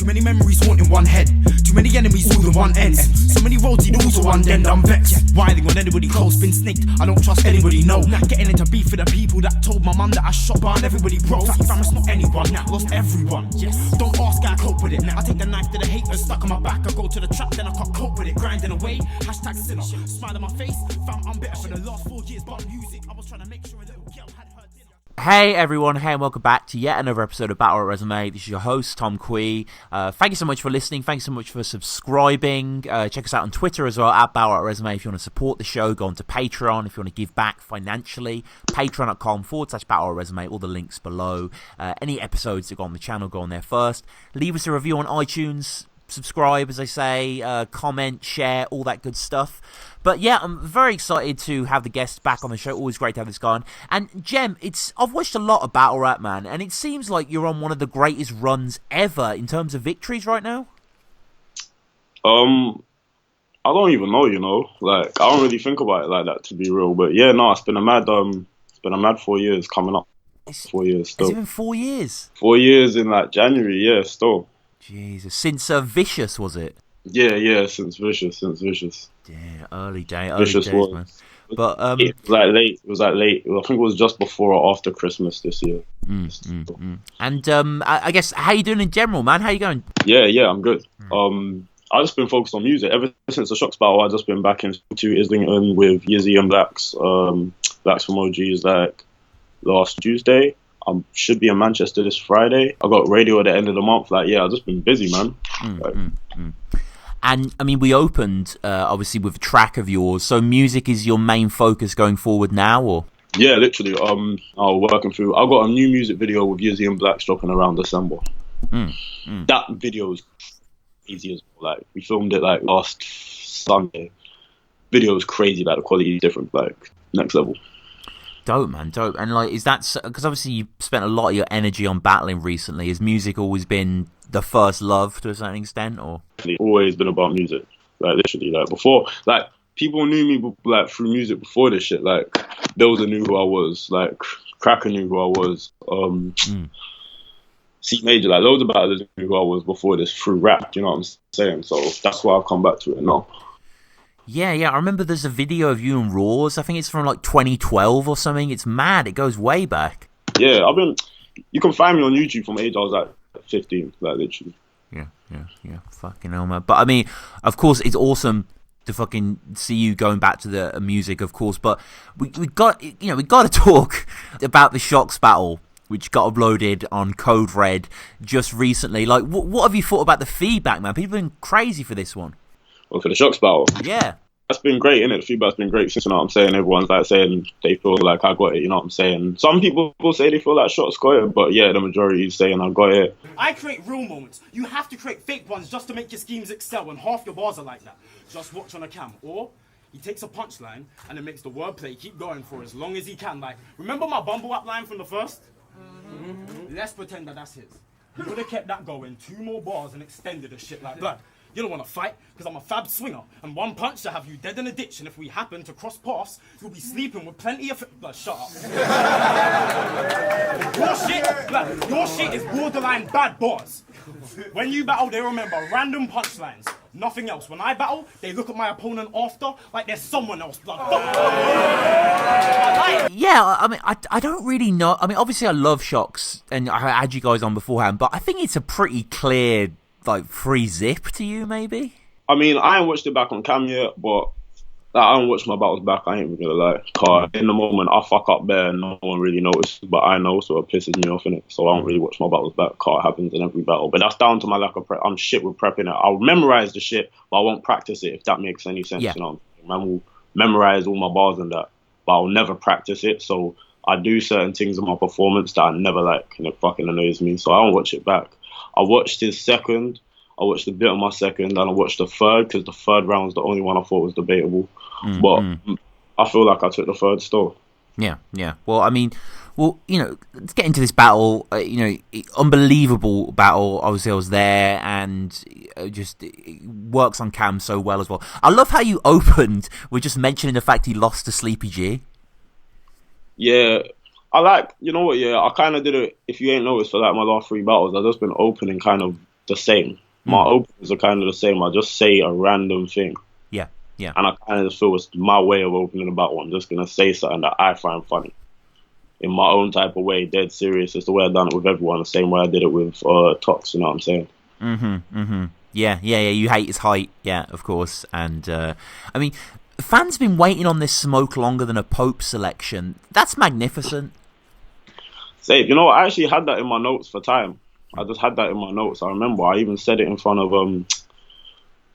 many memories haunting one head. Too many enemies, all the one ends. So many roads lead all to one end. I'm vexed. Whining on anybody close, been snaked. I don't trust anybody, no. Getting into beef with the people that told my mum that I shot bar and everybody broke. Fam, it's not anyone. Lost everyone. Yes. Don't ask, I cope with it. I take the knife to the haters stuck on my back. I go to the trap, then I can't cope with it. Grinding away. Hashtag sinner. Smile on my face. Fam, I'm better for the last 4 years. But music, I was trying to make sure a little girl had her dinner. Hey everyone, hey and welcome back to yet another episode of Battle Resume. This is your host, Tom Quee. Thank you so much for listening. Thank you so much for subscribing. Check us out on Twitter as well, at Battle Resume. If you want to support the show, go on to Patreon. If you want to give back financially, patreon.com/Battle Resume. All the links below. Any episodes that go on the channel, go on there first. Leave us a review on iTunes. Subscribe, as I say, comment, share, all that good stuff. But yeah, I'm very excited to have the guests back on the show. Always great to have this guy on. And Gem, I've watched a lot of battle rap, man, and it seems like you're on one of the greatest runs ever in terms of victories right now. I don't even know, like I don't really think about it like that, to be real. But yeah, no, it's been a mad 4 years coming up. 4 years still. Has it been 4 years? 4 years in like January, yeah, still. Jesus, since Vicious, was it? Yeah, since Vicious. Yeah, early days, man. But it was like late. I think it was just before or after Christmas this year. And I guess, how you doing in general, man? How you going? Yeah, I'm good. I've just been focused on music ever since the Shox battle. I've just been back into Islington with Yizzy and Blacks. Blacks from OGs like last Tuesday. I should be in Manchester this Friday. I got radio at the end of the month. Like, yeah, I've just been busy, man. And I mean, we opened obviously with a track of yours. So music is your main focus going forward now, or? Yeah, literally. I'm working through. I got a new music video with Yizzy and Blacks dropping around December. That video is easy as well. Like, we filmed it like last Sunday. Video is crazy. Like, the quality is different. Like, next level. Dope, man, dope. And like, is that because obviously you spent a lot of your energy on battling recently? Has music always been the first love to a certain extent, or? It's always been about music. Like, literally, like before, like people knew me like through music before this shit. Like, Bilza knew who I was. Like, Cracker knew who I was. C Major, like loads of battlers knew who I was before this through rap. You know what I'm saying? So that's why I've come back to it now. Yeah, I remember there's a video of you and Raws. I think it's from like 2012 or something. It's mad. It goes way back. Yeah, you can find me on YouTube from age I was like 15, like literally. Yeah. Fucking hell, man. But I mean, of course, it's awesome to fucking see you going back to the music, of course. But we got to talk about the Shox battle, which got uploaded on Code Red just recently. Like, what have you thought about the feedback, man? People have been crazy for this one. Well, for the Shox battle? Yeah. That's been great, innit? The feedback's been great since, you know what I'm saying? Everyone's like saying they feel like I got it, you know what I'm saying? Some people will say they feel like Shox got it, but yeah, the majority is saying I got it. I create real moments. You have to create fake ones just to make your schemes excel, and half your bars are like that. Just watch on a cam. Or he takes a punchline and then makes the wordplay keep going for as long as he can. Like, remember my Bumble app line from the first? Let's pretend that that's his. He would have kept that going 2 more bars and extended the shit like blood. You don't want to fight, because I'm a fab swinger, and one punch to have you dead in a ditch, and if we happen to cross paths, you'll be sleeping with plenty of... Blood, shut up. Your shit is borderline bad bars. When you battle, they remember random punchlines, nothing else. When I battle, they look at my opponent after like there's someone else. Blood. Yeah, I mean, I don't really know. I mean, obviously I love Shox, and I had you guys on beforehand, but I think it's a pretty clear... like free zip to you, maybe? I mean, I ain't watched it back on cam yet, but I haven't watched my battles back, I ain't even gonna lie. Cause in the moment, I fuck up there and no one really notices, but I know, so it pisses me off, innit? So I don't really watch my battles back, cause it happens in every battle. But that's down to my lack of prep. I'm shit with prepping it. I'll memorize the shit, but I won't practice it, if that makes any sense, you know? Man will memorize all my bars and that, but I'll never practice it, so I do certain things in my performance that I never like, and it fucking annoys me, so I don't watch it back. I watched his second, I watched a bit of my second, and I watched the third, because the third round was the only one I thought was debatable. But I feel like I took the third still. Yeah. Well, I mean, let's get into this battle. Unbelievable battle. Obviously, I was there, and it works on cam so well as well. I love how you opened with just mentioning the fact he lost to Sleepy G. Yeah. I kind of did it, if you ain't noticed, for like my last 3 battles, I've just been opening kind of the same. My openings are kind of the same. I just say a random thing. Yeah, yeah. And I kind of feel it's my way of opening a battle. I'm just going to say something that I find funny. In my own type of way, dead serious. It's the way I've done it with everyone, the same way I did it with Tox, you know what I'm saying? Yeah, you hate his height, yeah, of course. And, I mean, fans have been waiting on this smoke longer than a Pope selection. That's magnificent. Say, you know, I actually had that in my notes for time. I just had that in my notes. I remember I even said it in front of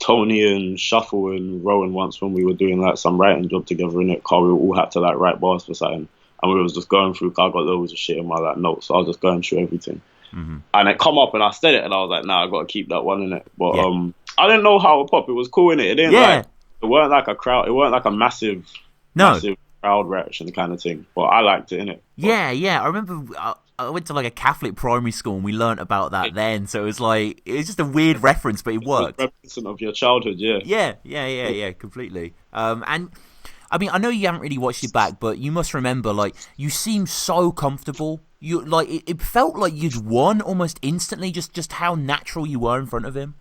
Tony and Shuffle and Rowan once when we were doing like some writing job together in it. Car we all had to like write bars for something, and we was just going through. I got loads of shit in my like notes, so I was just going through everything. And it come up and I said it, and I was like, nah, I got to keep that one in it. But I didn't know how it pop. It was cool in it. It didn't like it weren't like a crowd. It weren't like a massive crowd reaction kind of thing. But I liked it in it. Yeah. I remember I went to like a Catholic primary school and we learnt about that then. So it was like it was just a weird reference, but it worked. Reminiscent of your childhood, Yeah, completely. And I mean, I know you haven't really watched it back, but you must remember, like, you seemed so comfortable. You like it felt like you'd won almost instantly. Just how natural you were in front of him.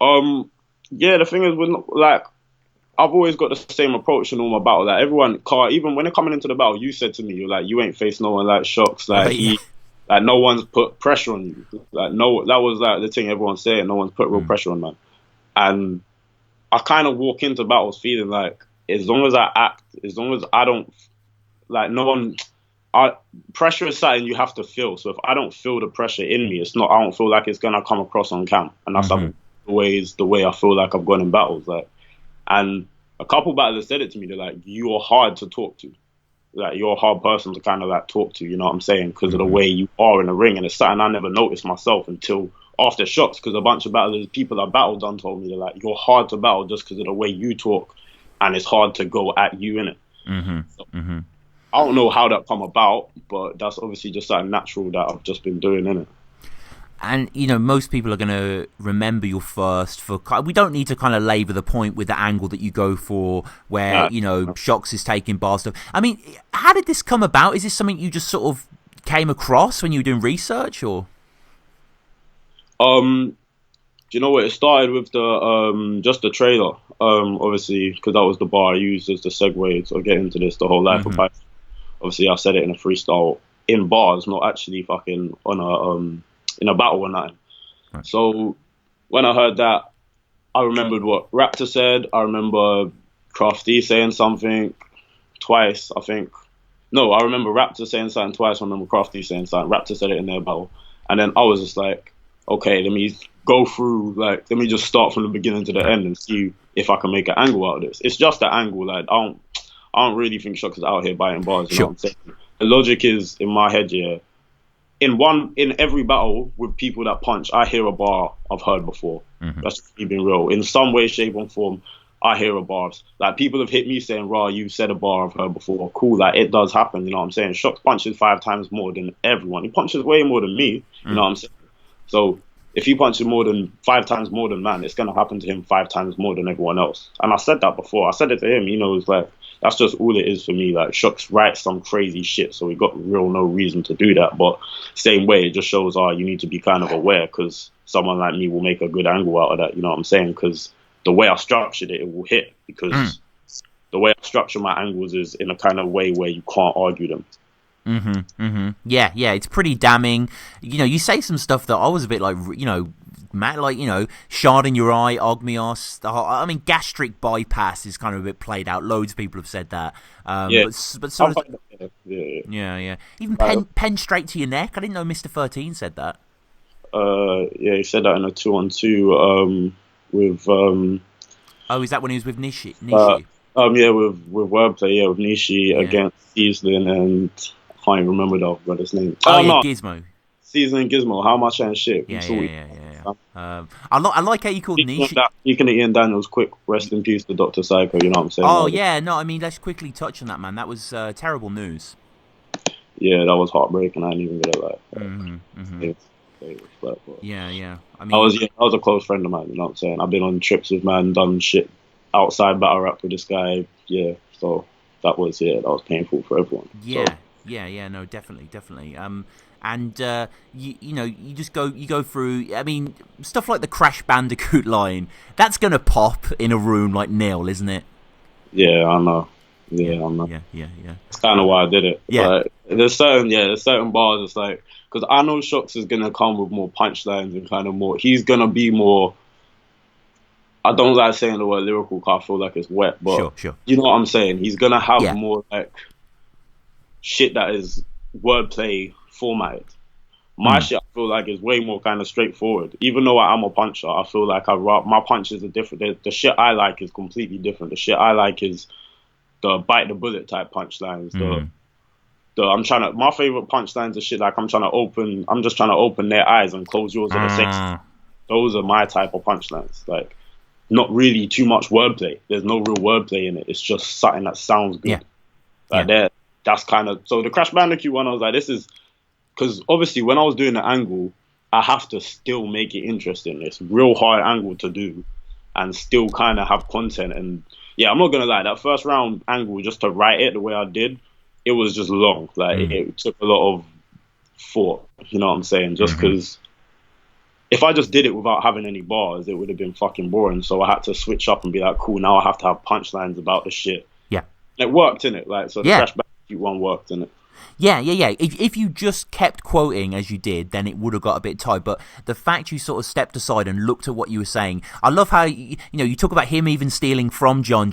Yeah, the thing is, like, I've always got the same approach in all my battles. Like everyone, even when they're coming into the battle, you said to me, you're like, you ain't faced no one like Shox. Like like no one's put pressure on you. Like no, that was like the thing everyone's saying. No one's put real pressure on man. And I kind of walk into battles feeling like, as long as I act, as long as I don't, like no one, pressure is something you have to feel. So if I don't feel the pressure in me, it's not. I don't feel like it's gonna come across on cam. And that's always the way I feel like I've gone in battles. Like. And a couple battlers said it to me. They're like, "You're hard to talk to. Like, you're a hard person to kind of like talk to." You know what I'm saying? Because of the way you are in the ring, and it's something I never noticed myself until after Shox. Because a bunch of battlers, people I battled done told me they're like, "You're hard to battle just because of the way you talk, and it's hard to go at you in it." I don't know how that come about, but that's obviously just something natural that I've just been doing in it. And, you know, most people are going to remember your first for... We don't need to kind of labour the point with the angle that you go for where, you know, Shox is taking bar stuff. I mean, how did this come about? Is this something you just sort of came across when you were doing research, or...? Do you know what? It started with the just the trailer, obviously, because that was the bar I used as the segue to get into this, the whole life of Python. Obviously, I said it in a freestyle in bars, not actually fucking on a... in a battle or nothing. Right. So when I heard that, I remembered what Raptor said. I remember Crafty saying something twice, I think. No, I remember Raptor saying something twice. I remember Crafty saying something. Raptor said it in their battle. And then I was just like, okay, let me go through, like, let me just start from the beginning to the end and see if I can make an angle out of this. It's just an angle. Like, I don't really think Shox is out here biting bars. You know what I'm saying? The logic is, in my head, in every battle with people that punch, I hear a bar I've heard before. That's just me being real. In some way, shape, or form, I hear a bar. Like, people have hit me saying, "Raw, you said a bar I've heard before." Cool, like, it does happen. You know what I'm saying? Shox punches 5 times more than everyone. He punches way more than me. You know what I'm saying? So if he punches 5 times more than man, it's gonna happen to him 5 times more than everyone else. And I said that before. I said it to him. You know, it's like, that's just all it is for me. Like, Shox writes some crazy shit, so we got no reason to do that. But same way, it just shows, you need to be kind of aware, because someone like me will make a good angle out of that. You know what I'm saying? Because the way I structured it, it will hit. Because the way I structure my angles is in a kind of way where you can't argue them. Yeah, it's pretty damning. You know, you say some stuff that I was a bit like, you know, Matt, like, you know, shard in your eye, ogmios. I mean, gastric bypass is kind of a bit played out. Loads of people have said that. But sort of, yeah. Even pen straight to your neck. I didn't know Mr. 13 said that. Yeah, he said that in a 2-on-2 with. Oh, is that when he was with Nishi? Yeah, with wordplay. Yeah, with Nishi against Season and I can't even remember the brother's name. Gizmo. Season and Gizmo. How much and shit. Yeah. I like how you called Nishi. Speaking of Ian Daniels, quick rest in peace to Dr. Psycho. You know what I'm saying? Oh yeah, no, I mean, let's quickly touch on that, man. That was terrible news. Yeah, that was heartbreaking. I ain't even gonna lie. Yeah. I mean, I was a close friend of mine. You know what I'm saying? I've been on trips with man, done shit outside battle rap with this guy. Yeah, so that was painful for everyone. Yeah, no, definitely. And you just go through. I mean, stuff like the Crash Bandicoot line. That's gonna pop in a room like nil, isn't it? Yeah, I know. Yeah, I know. Yeah. That's kind of why I did it. Yeah. Like, there's certain bars. It's like, because I know Shox is gonna come with more punchlines and kind of more. He's gonna be more. I don't like saying the word lyrical because I feel like it's wet, but sure. you know what I'm saying. He's gonna have more like shit that is wordplay formatted. My shit, I feel like, is way more kind of straightforward. Even though I am a puncher, I feel like my punches are different. The shit I like is completely different. The shit I like is the bite the bullet type punchlines. My favorite punchlines are shit like I'm just trying to open their eyes and close yours at the same time. Those are my type of punchlines. Like, not really too much wordplay. There's no real wordplay in it. It's just something that sounds good. That's kind of, so the Crash Bandicoot one, I was like, this is, because obviously when I was doing the angle, I have to still make it interesting. It's real hard angle to do and still kind of have content. And yeah, I'm not going to lie, that first round angle, just to write it the way I did, it was just long. Like, it took a lot of thought, you know what I'm saying? Just because if I just did it without having any bars, it would have been fucking boring. So I had to switch up and be like, cool, now I have to have punchlines about the shit. Yeah. It worked, innit? Like, so the Crash Bandicoot one worked, innit? Yeah. If you just kept quoting as you did, then it would have got a bit tight. But the fact you sort of stepped aside and looked at what you were saying, I love how you talk about him even stealing from John,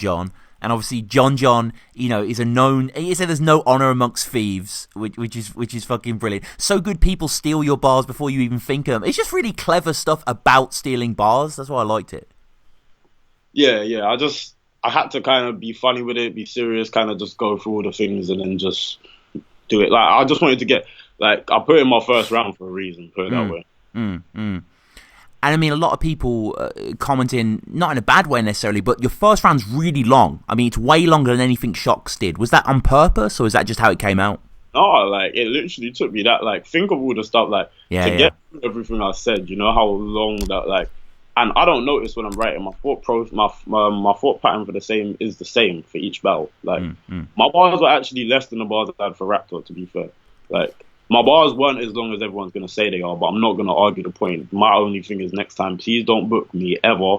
and obviously John, is a known. He said there's no honor amongst thieves, which is fucking brilliant. So good people steal your bars before you even think of them. It's just really clever stuff about stealing bars. That's why I liked it. Yeah. I had to kind of be funny with it, be serious, kind of just go through all the things and then just do it. Like, I just wanted to get, like, I put it in my first round for a reason, put it that way. And I mean, a lot of people commenting, not in a bad way necessarily, but your first round's really long. I mean, it's way longer than anything Shox did. Was that on purpose, or is that just how it came out? No, like, it literally took me that, like, think of all the stuff, like, get through everything I said, you know, how long that, like, and I don't notice when I'm writing, my thought pattern is the same for each battle. Like, my bars were actually less than the bars I had for Raptor, to be fair. Like, my bars weren't as long as everyone's going to say they are, but I'm not going to argue the point. My only thing is, next time, please don't book me ever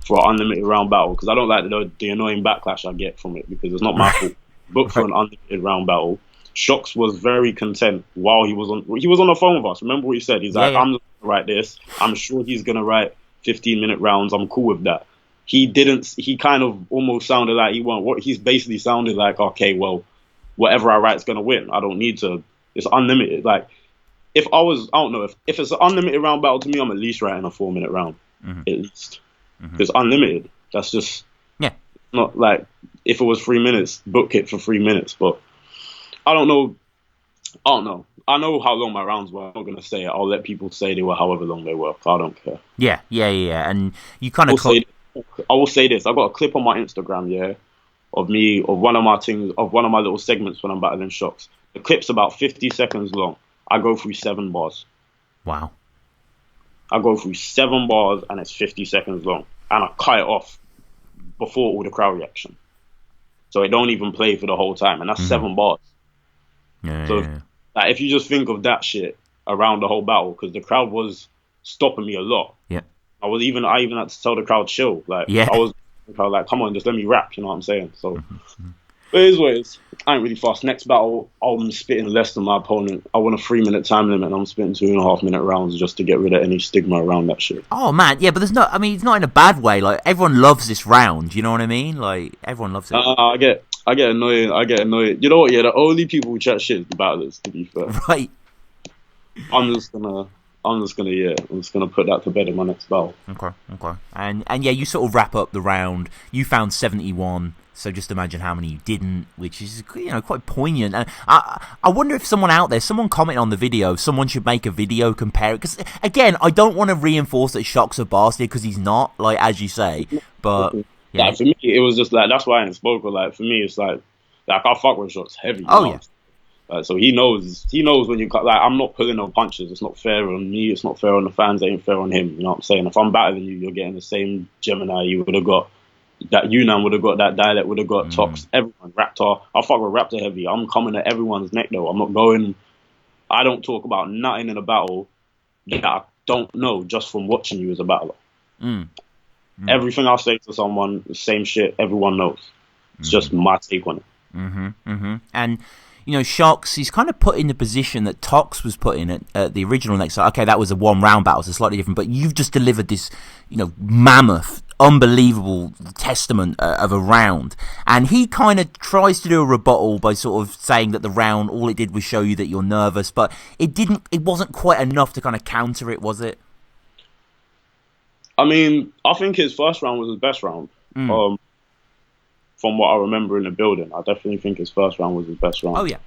for an unlimited round battle, because I don't like the annoying backlash I get from it, because it's not my fault. Book for an unlimited round battle. Shox was very content while he was on the phone with us. Remember what he said? He's like, I'm going to write this. I'm sure he's going to write 15-minute rounds. I'm cool with that. He kind of almost sounded like he's basically sounded like, okay, well, whatever I write's going to win. I don't need to, it's unlimited. Like, if it's an unlimited round battle to me, I'm at least writing a 4-minute round. At least. It's unlimited. That's just, not like, if it was 3 minutes, book it for 3 minutes. But I don't know. I know how long my rounds were. I'm not going to say it. I'll let people say they were however long they were. I don't care. Yeah. And you kind of... I will say this. I got a clip on my Instagram, of one of my little segments when I'm battling Shox. The clip's about 50 seconds long. I go through 7 bars. Wow. I go through 7 bars and it's 50 seconds long. And I cut it off before all the crowd reaction. So it don't even play for the whole time. And that's 7 bars. Like, if you just think of that shit around the whole battle, because the crowd was stopping me a lot. Yeah. I even had to tell the crowd chill. Like, I was like, come on, just let me rap. You know what I'm saying? So, but it is what it is. I ain't really fast. Next battle, I'm spitting less than my opponent. I want a 3-minute time limit, and I'm spitting 2.5-minute rounds just to get rid of any stigma around that shit. Oh man, yeah, but it's not in a bad way. Like, everyone loves this round. You know what I mean? Like, everyone loves it. I get annoyed. You know what? Yeah, the only people who chat shit is the battlers, to be fair. Right. I'm just gonna put that to bed in my next battle. Okay. And yeah, you sort of wrap up the round. You found 71, so just imagine how many you didn't, which is, quite poignant. And I wonder if someone out there, someone comment on the video, someone should make a video compare it. Because again, I don't want to reinforce that Shox a bastard, because he's not, like, as you say, but. Yeah. Like, for me, it was just like, that's why I didn't spoke. Like, for me, it's like I fuck with Shox heavy. Yeah. Like, so he knows when you cut. Like, I'm not pulling no punches. It's not fair on me. It's not fair on the fans. It ain't fair on him. You know what I'm saying? If I'm battling you, you're getting the same Gemin1. You would have got that. Yunnan would have got that. Dialect would have got Tox. Everyone. Raptor. I fuck with Raptor heavy. I'm coming at everyone's neck though. I'm not going I don't talk about nothing in a battle that I don't know just from watching you as a battler. Everything I say to someone, the same shit everyone knows. It's just my take on it. And, you know, Shox, he's kind of put in the position that Tox was put in at the original next. Okay, that was a one-round battle, so slightly different. But you've just delivered this, you know, mammoth, unbelievable testament of a round. And he kind of tries to do a rebuttal by sort of saying that the round, all it did was show you that you're nervous. But it wasn't quite enough to kind of counter it, was it? I mean, I think his first round was his best round. From what I remember in the building, I definitely think his first round was his best round. Oh yeah.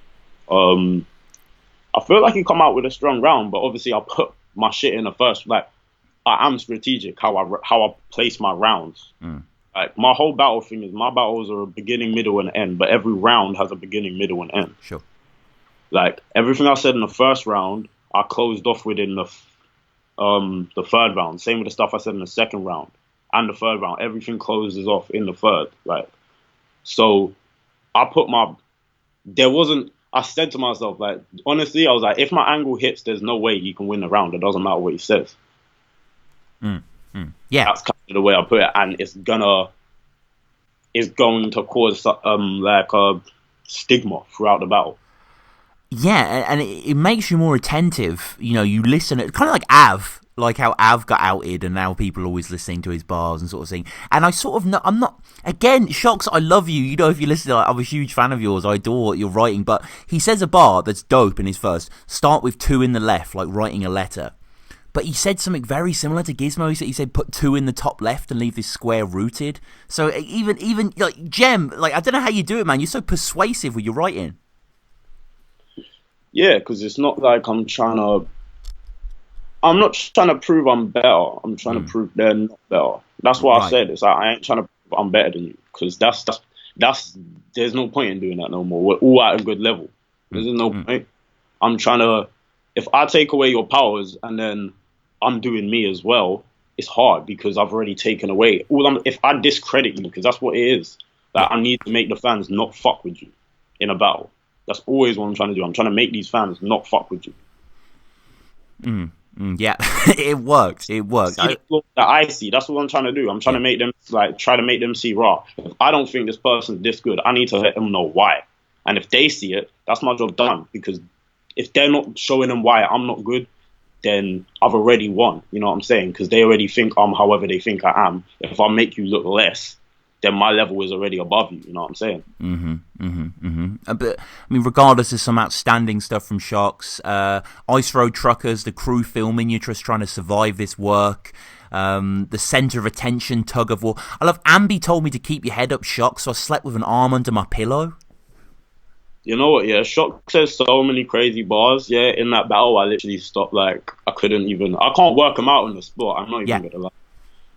I feel like he come out with a strong round, but obviously I put my shit in the first. Like, I am strategic how I place my rounds. Like, my whole battle thing is my battles are a beginning, middle, and end, but every round has a beginning, middle, and end. Sure. Like, everything I said in the first round, I closed off within the third round. Same with the stuff I said in the second round and the third round. Everything closes off in the third. Like, so I said to myself, like, honestly, I was like, if my angle hits, there's no way he can win the round. It doesn't matter what he says. Yeah. That's kind of the way I put it. And it's going to cause like a stigma throughout the battle. Yeah, and it makes you more attentive. You know, you listen. Kind of like Av, like how Av got outed, and now people are always listening to his bars and sort of thing. And I sort of, I'm not. Again, Shox, I love you. You know, if you listen, I'm a huge fan of yours. I adore your writing. But he says a bar that's dope in his first. Start with 2 in the left, like writing a letter. But he said something very similar to Gizmo. He said put 2 in the top left and leave this square rooted. So even like Gem, like, I don't know how you do it, man. You're so persuasive with your writing. Yeah, because it's not like I'm not trying to prove I'm better. I'm trying to prove they're not better. That's what I said. It's like, I ain't trying to prove I'm better than you, because that's there's no point in doing that no more. We're all at a good level. There's no point. I'm trying to, if I take away your powers and then I'm doing me as well, it's hard because I've already taken away. If I discredit you, because that's what it is. Like, I need to make the fans not fuck with you in a battle. That's always what I'm trying to do. I'm trying to make these fans not fuck with you. Yeah, it works. It works. See the flaw that I see. That's what I'm trying to do. I'm trying to make them, like, try to make them see raw. If I don't think this person's this good, I need to let them know why. And if they see it, that's my job done. Because if they're not showing them why I'm not good, then I've already won. You know what I'm saying? Because they already think I'm however they think I am. If I make you look less, then my level is already above you. You know what I'm saying? But I mean, regardless of some outstanding stuff from Shox, Ice Road Truckers, the crew filming you, just trying to survive this work. The centre of attention, tug of war. I love Ambi told me to keep your head up, Shox, so I slept with an arm under my pillow. You know what? Yeah, Shox says so many crazy bars. Yeah, in that battle, I literally stopped. Like, I can't work him out on the spot. I'm not even gonna lie.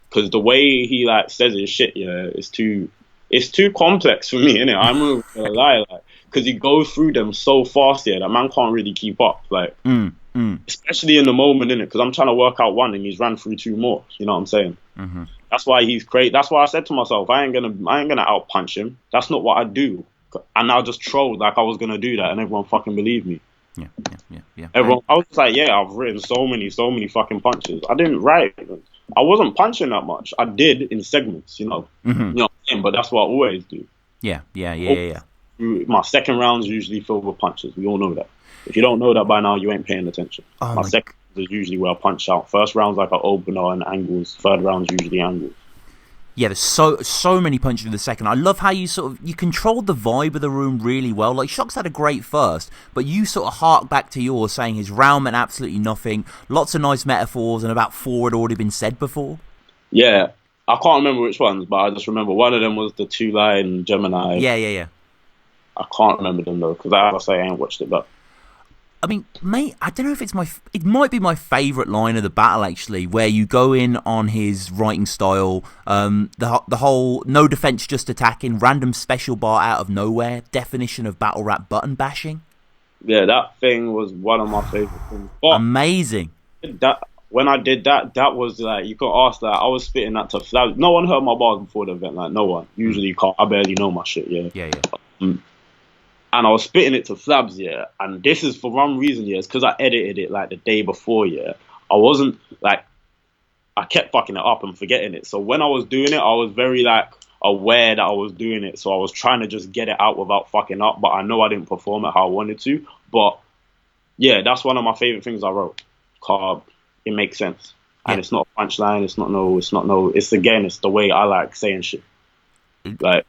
Because the way he, like, says his shit, yeah, it's too complex for me, innit? I'm not gonna lie, like, because he goes through them so fast, yeah, that man can't really keep up, like, especially in the moment, innit? Because I'm trying to work out one and he's ran through 2 more. You know what I'm saying? That's why he's crazy. That's why I said to myself, I ain't gonna out punch him. That's not what I do. And I just trolled like I was gonna do that, and everyone fucking believed me. Yeah. Everyone, I was like, yeah, I've written so many fucking punches. I didn't write. I wasn't punching that much. I did in segments, you know. You know what I'm saying? But that's what I always do. Yeah. My second round's usually filled with punches. We all know that. If you don't know that by now, you ain't paying attention. My second round is usually where I punch out. First round's like an opener and angles. Third round's usually angles. Yeah, there's so many punches in the second. I love how you you controlled the vibe of the room really well. Like, Shox had a great first, but you sort of hark back to yours, saying his round meant absolutely nothing. Lots of nice metaphors, and about 4 had already been said before. Yeah, I can't remember which ones, but I just remember one of them was the 2-line Gemini. Yeah. I can't remember them though, because as I say, I ain't watched it, but. I mean, mate, I don't know if it might be my favourite line of the battle, actually, where you go in on his writing style, the whole no defence, just attacking, random special bar out of nowhere, definition of battle rap button bashing. Yeah, that thing was one of my favourite things. But amazing. When I did that, that was like, you could ask that, I was spitting that to flowers. No one heard my bars before the event, like, no one. Usually, I barely know my shit, yeah. and I was spitting it to Flabs, yeah. And this is for one reason, yeah. It's because I edited it like the day before, yeah. I wasn't like, I kept fucking it up and forgetting it. So when I was doing it, I was very like aware that I was doing it. So I was trying to just get it out without fucking up. But I know I didn't perform it how I wanted to. But yeah, that's one of my favorite things I wrote. It makes sense. And it's not a punchline. It's it's the way I like saying shit. Like,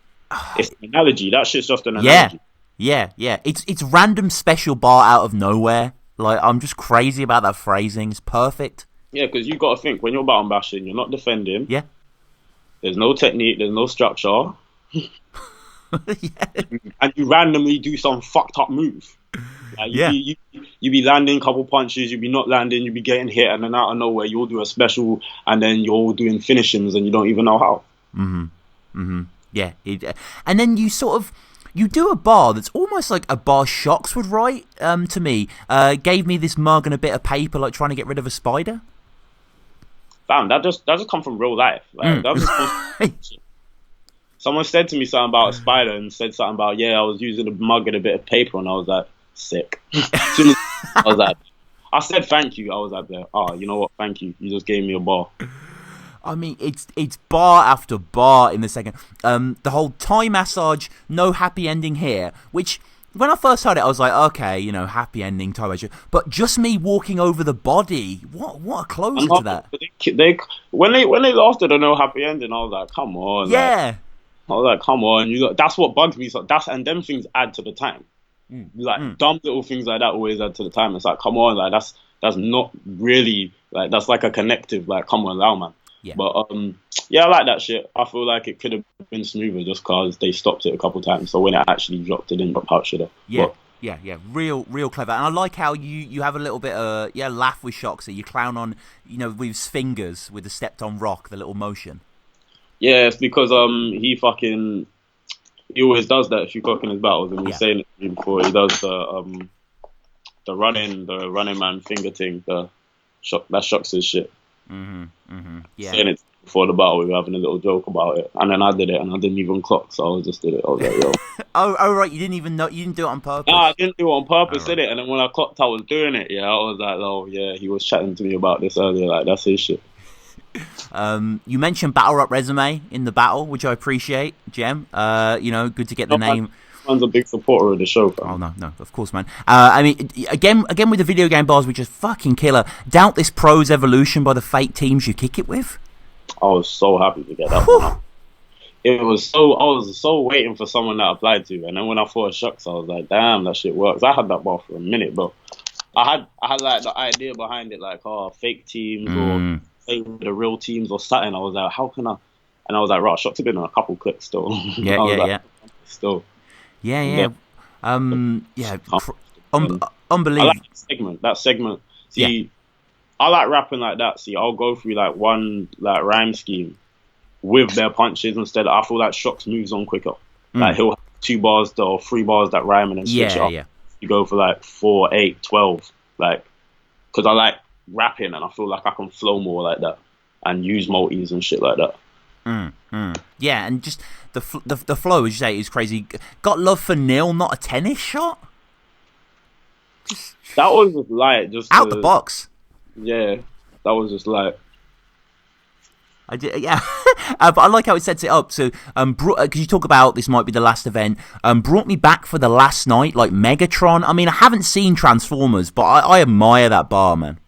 it's an analogy. That shit's just an analogy. Yeah. It's random special bar out of nowhere. Like, I'm just crazy about that phrasing. It's perfect. Yeah, because you got to think, when you're button bashing, you're not defending. Yeah. There's no technique. There's no structure. And you randomly do some fucked up move. Like, you be landing a couple punches, you be not landing, you be getting hit, and then out of nowhere you'll do a special, and then you're all doing finishings, and you don't even know how. Yeah, and then you do a bar that's almost like a bar Shox would write. To me, gave me this mug and a bit of paper, like trying to get rid of a spider. Damn, that just come from real life. Like, that just someone said to me something about a spider and said something about, I was using a mug and a bit of paper, and I was like, sick. I said thank you. I was like, you know what? Thank you. You just gave me a bar. I mean, it's bar after bar in the second. The whole Thai massage, no happy ending here, which when I first heard it, I was like, okay, happy ending Thai massage. But just me walking over the body, what a closure to that. When they lasted a no happy ending, I was like, come on. Yeah. I was like, come on. That's what bugs me. So and them things add to the time. Dumb little things like that always add to the time. It's like, come on, like that's not really like, that's like a connective. Like, come on, loud man. Yeah. But I like that shit. I feel like it could have been smoother just because they stopped it a couple times. So when it actually dropped, it didn't drop how it should have. Yeah. Yeah, real clever. And I like how you have a little bit of laugh with Shox. You clown on with his fingers with the stepped on rock, the little motion. Yeah, it's because he always does that if you cook in his battles, and he's saying it to me before. He does the running man finger thing. That Shox' shit. Yeah. Saying it before the battle, we were having a little joke about it, and then I did it, and I didn't even clock, so I just did it. I was like, yo. oh right, you didn't even know, you didn't do it on purpose. Nah, I didn't do it on purpose, did it? And then when I clocked, I was doing it. Yeah, I was like, oh yeah, he was chatting to me about this earlier. Like, that's his shit. You mentioned battle rap resume in the battle, which I appreciate, Gem. Good to get the name. Man's a big supporter of the show, fam. Oh no, of course, man. I mean, again with the video game bars, which is fucking killer. Doubt this Pros Evolution by the fake teams you kick it with. I was so happy to get that one. I was so waiting for someone that applied to, and then when I thought of Shox, I was like, damn, that shit works. I had that bar for a minute, but I had like the idea behind it, like, fake teams or the real teams or something. I was like, how can I? And I was like, right, Shox have been on a couple clicks still. Still. Yeah. Unbelievable. I like that segment. See, I like rapping like that. See, I'll go through like one like rhyme scheme with their punches instead. I feel like Shox moves on quicker. Like, he'll have 2 bars or 3 bars that rhyme and then switch it up. Yeah. You go for like 4, 8, 12. Like, because I like rapping and I feel like I can flow more like that and use multis and shit like that. Yeah, and just the flow, as you say, is crazy. Got love for nil, not a tennis shot. That was just like out the box. Yeah, that was just like. I did, yeah. But I like how it sets it up. So, because you talk about this might be the last event, brought me back for the last night, like Megatron. I mean, I haven't seen Transformers, but I admire that bar, man.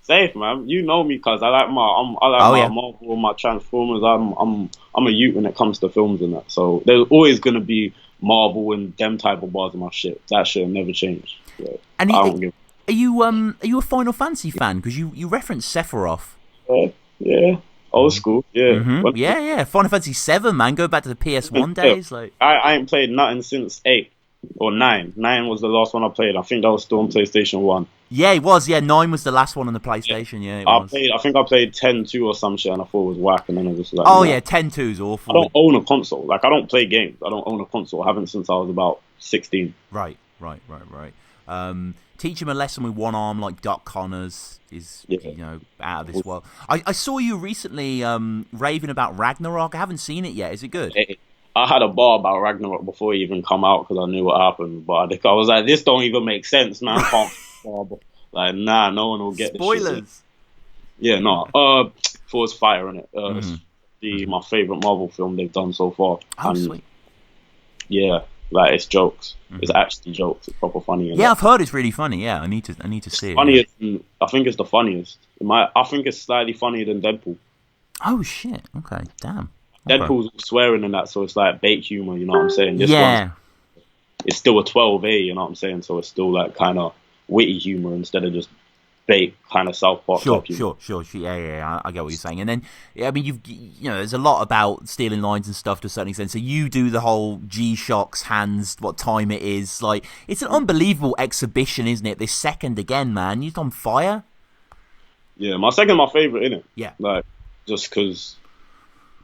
Safe, man. You know me, cuz I like my Marvel, my Transformers. I'm a youth when it comes to films and that. So there's always gonna be Marvel and them type of bars in my shit. That shit will never change. Yeah. And are you a Final Fantasy fan? Because you referenced Sephiroth. Yeah. Old school. Yeah. Yeah. Final Fantasy 7, man. Go back to the PS1 days. Like, I ain't played nothing since 8 or 9. 9 was the last one I played. I think that was still on PlayStation 1. Yeah, it was. Yeah, 9 was the last one on the PlayStation. Yeah, I think I played 10-2 or some shit, and I thought it was whack, and then I was just like, oh, yeah, 10-2 is awful. I don't own a console. Like, I don't play games. I don't own a console. I haven't since I was about 16. Right. Teach him a lesson with one arm like Doc Connors is, out of this world. I saw you recently raving about Ragnarok. I haven't seen it yet. Is it good? I had a bar about Ragnarok before it even come out because I knew what happened. But I was like, this don't even make sense, man. I can't like, nah, no one will get this shit. Spoilers. Yeah, no. Force Fire in it. It's my favorite Marvel film they've done so far. Oh, and sweet. yeah, like it's jokes. It's actually jokes. It's proper funny. Yeah, I've heard it's really funny. Yeah, I need to see it. Funniest. I think it's the funniest. I think it's slightly funnier than Deadpool. Oh shit. Okay. Damn. Okay. Deadpool's swearing in that, so it's like bait humor. You know what I'm saying? This Yeah. it's still a 12A. You know what I'm saying? So it's still like kind of witty humor instead of just bait kind of South Park. Sure. type humor. Yeah. I get what you're saying. And then, I mean, there's a lot about stealing lines and stuff to a certain extent. So you do the whole Shox hands, what time it is. Like, it's an unbelievable exhibition, isn't it? This second again, man. You're on fire. Yeah, my favorite, innit? Yeah. Like, just because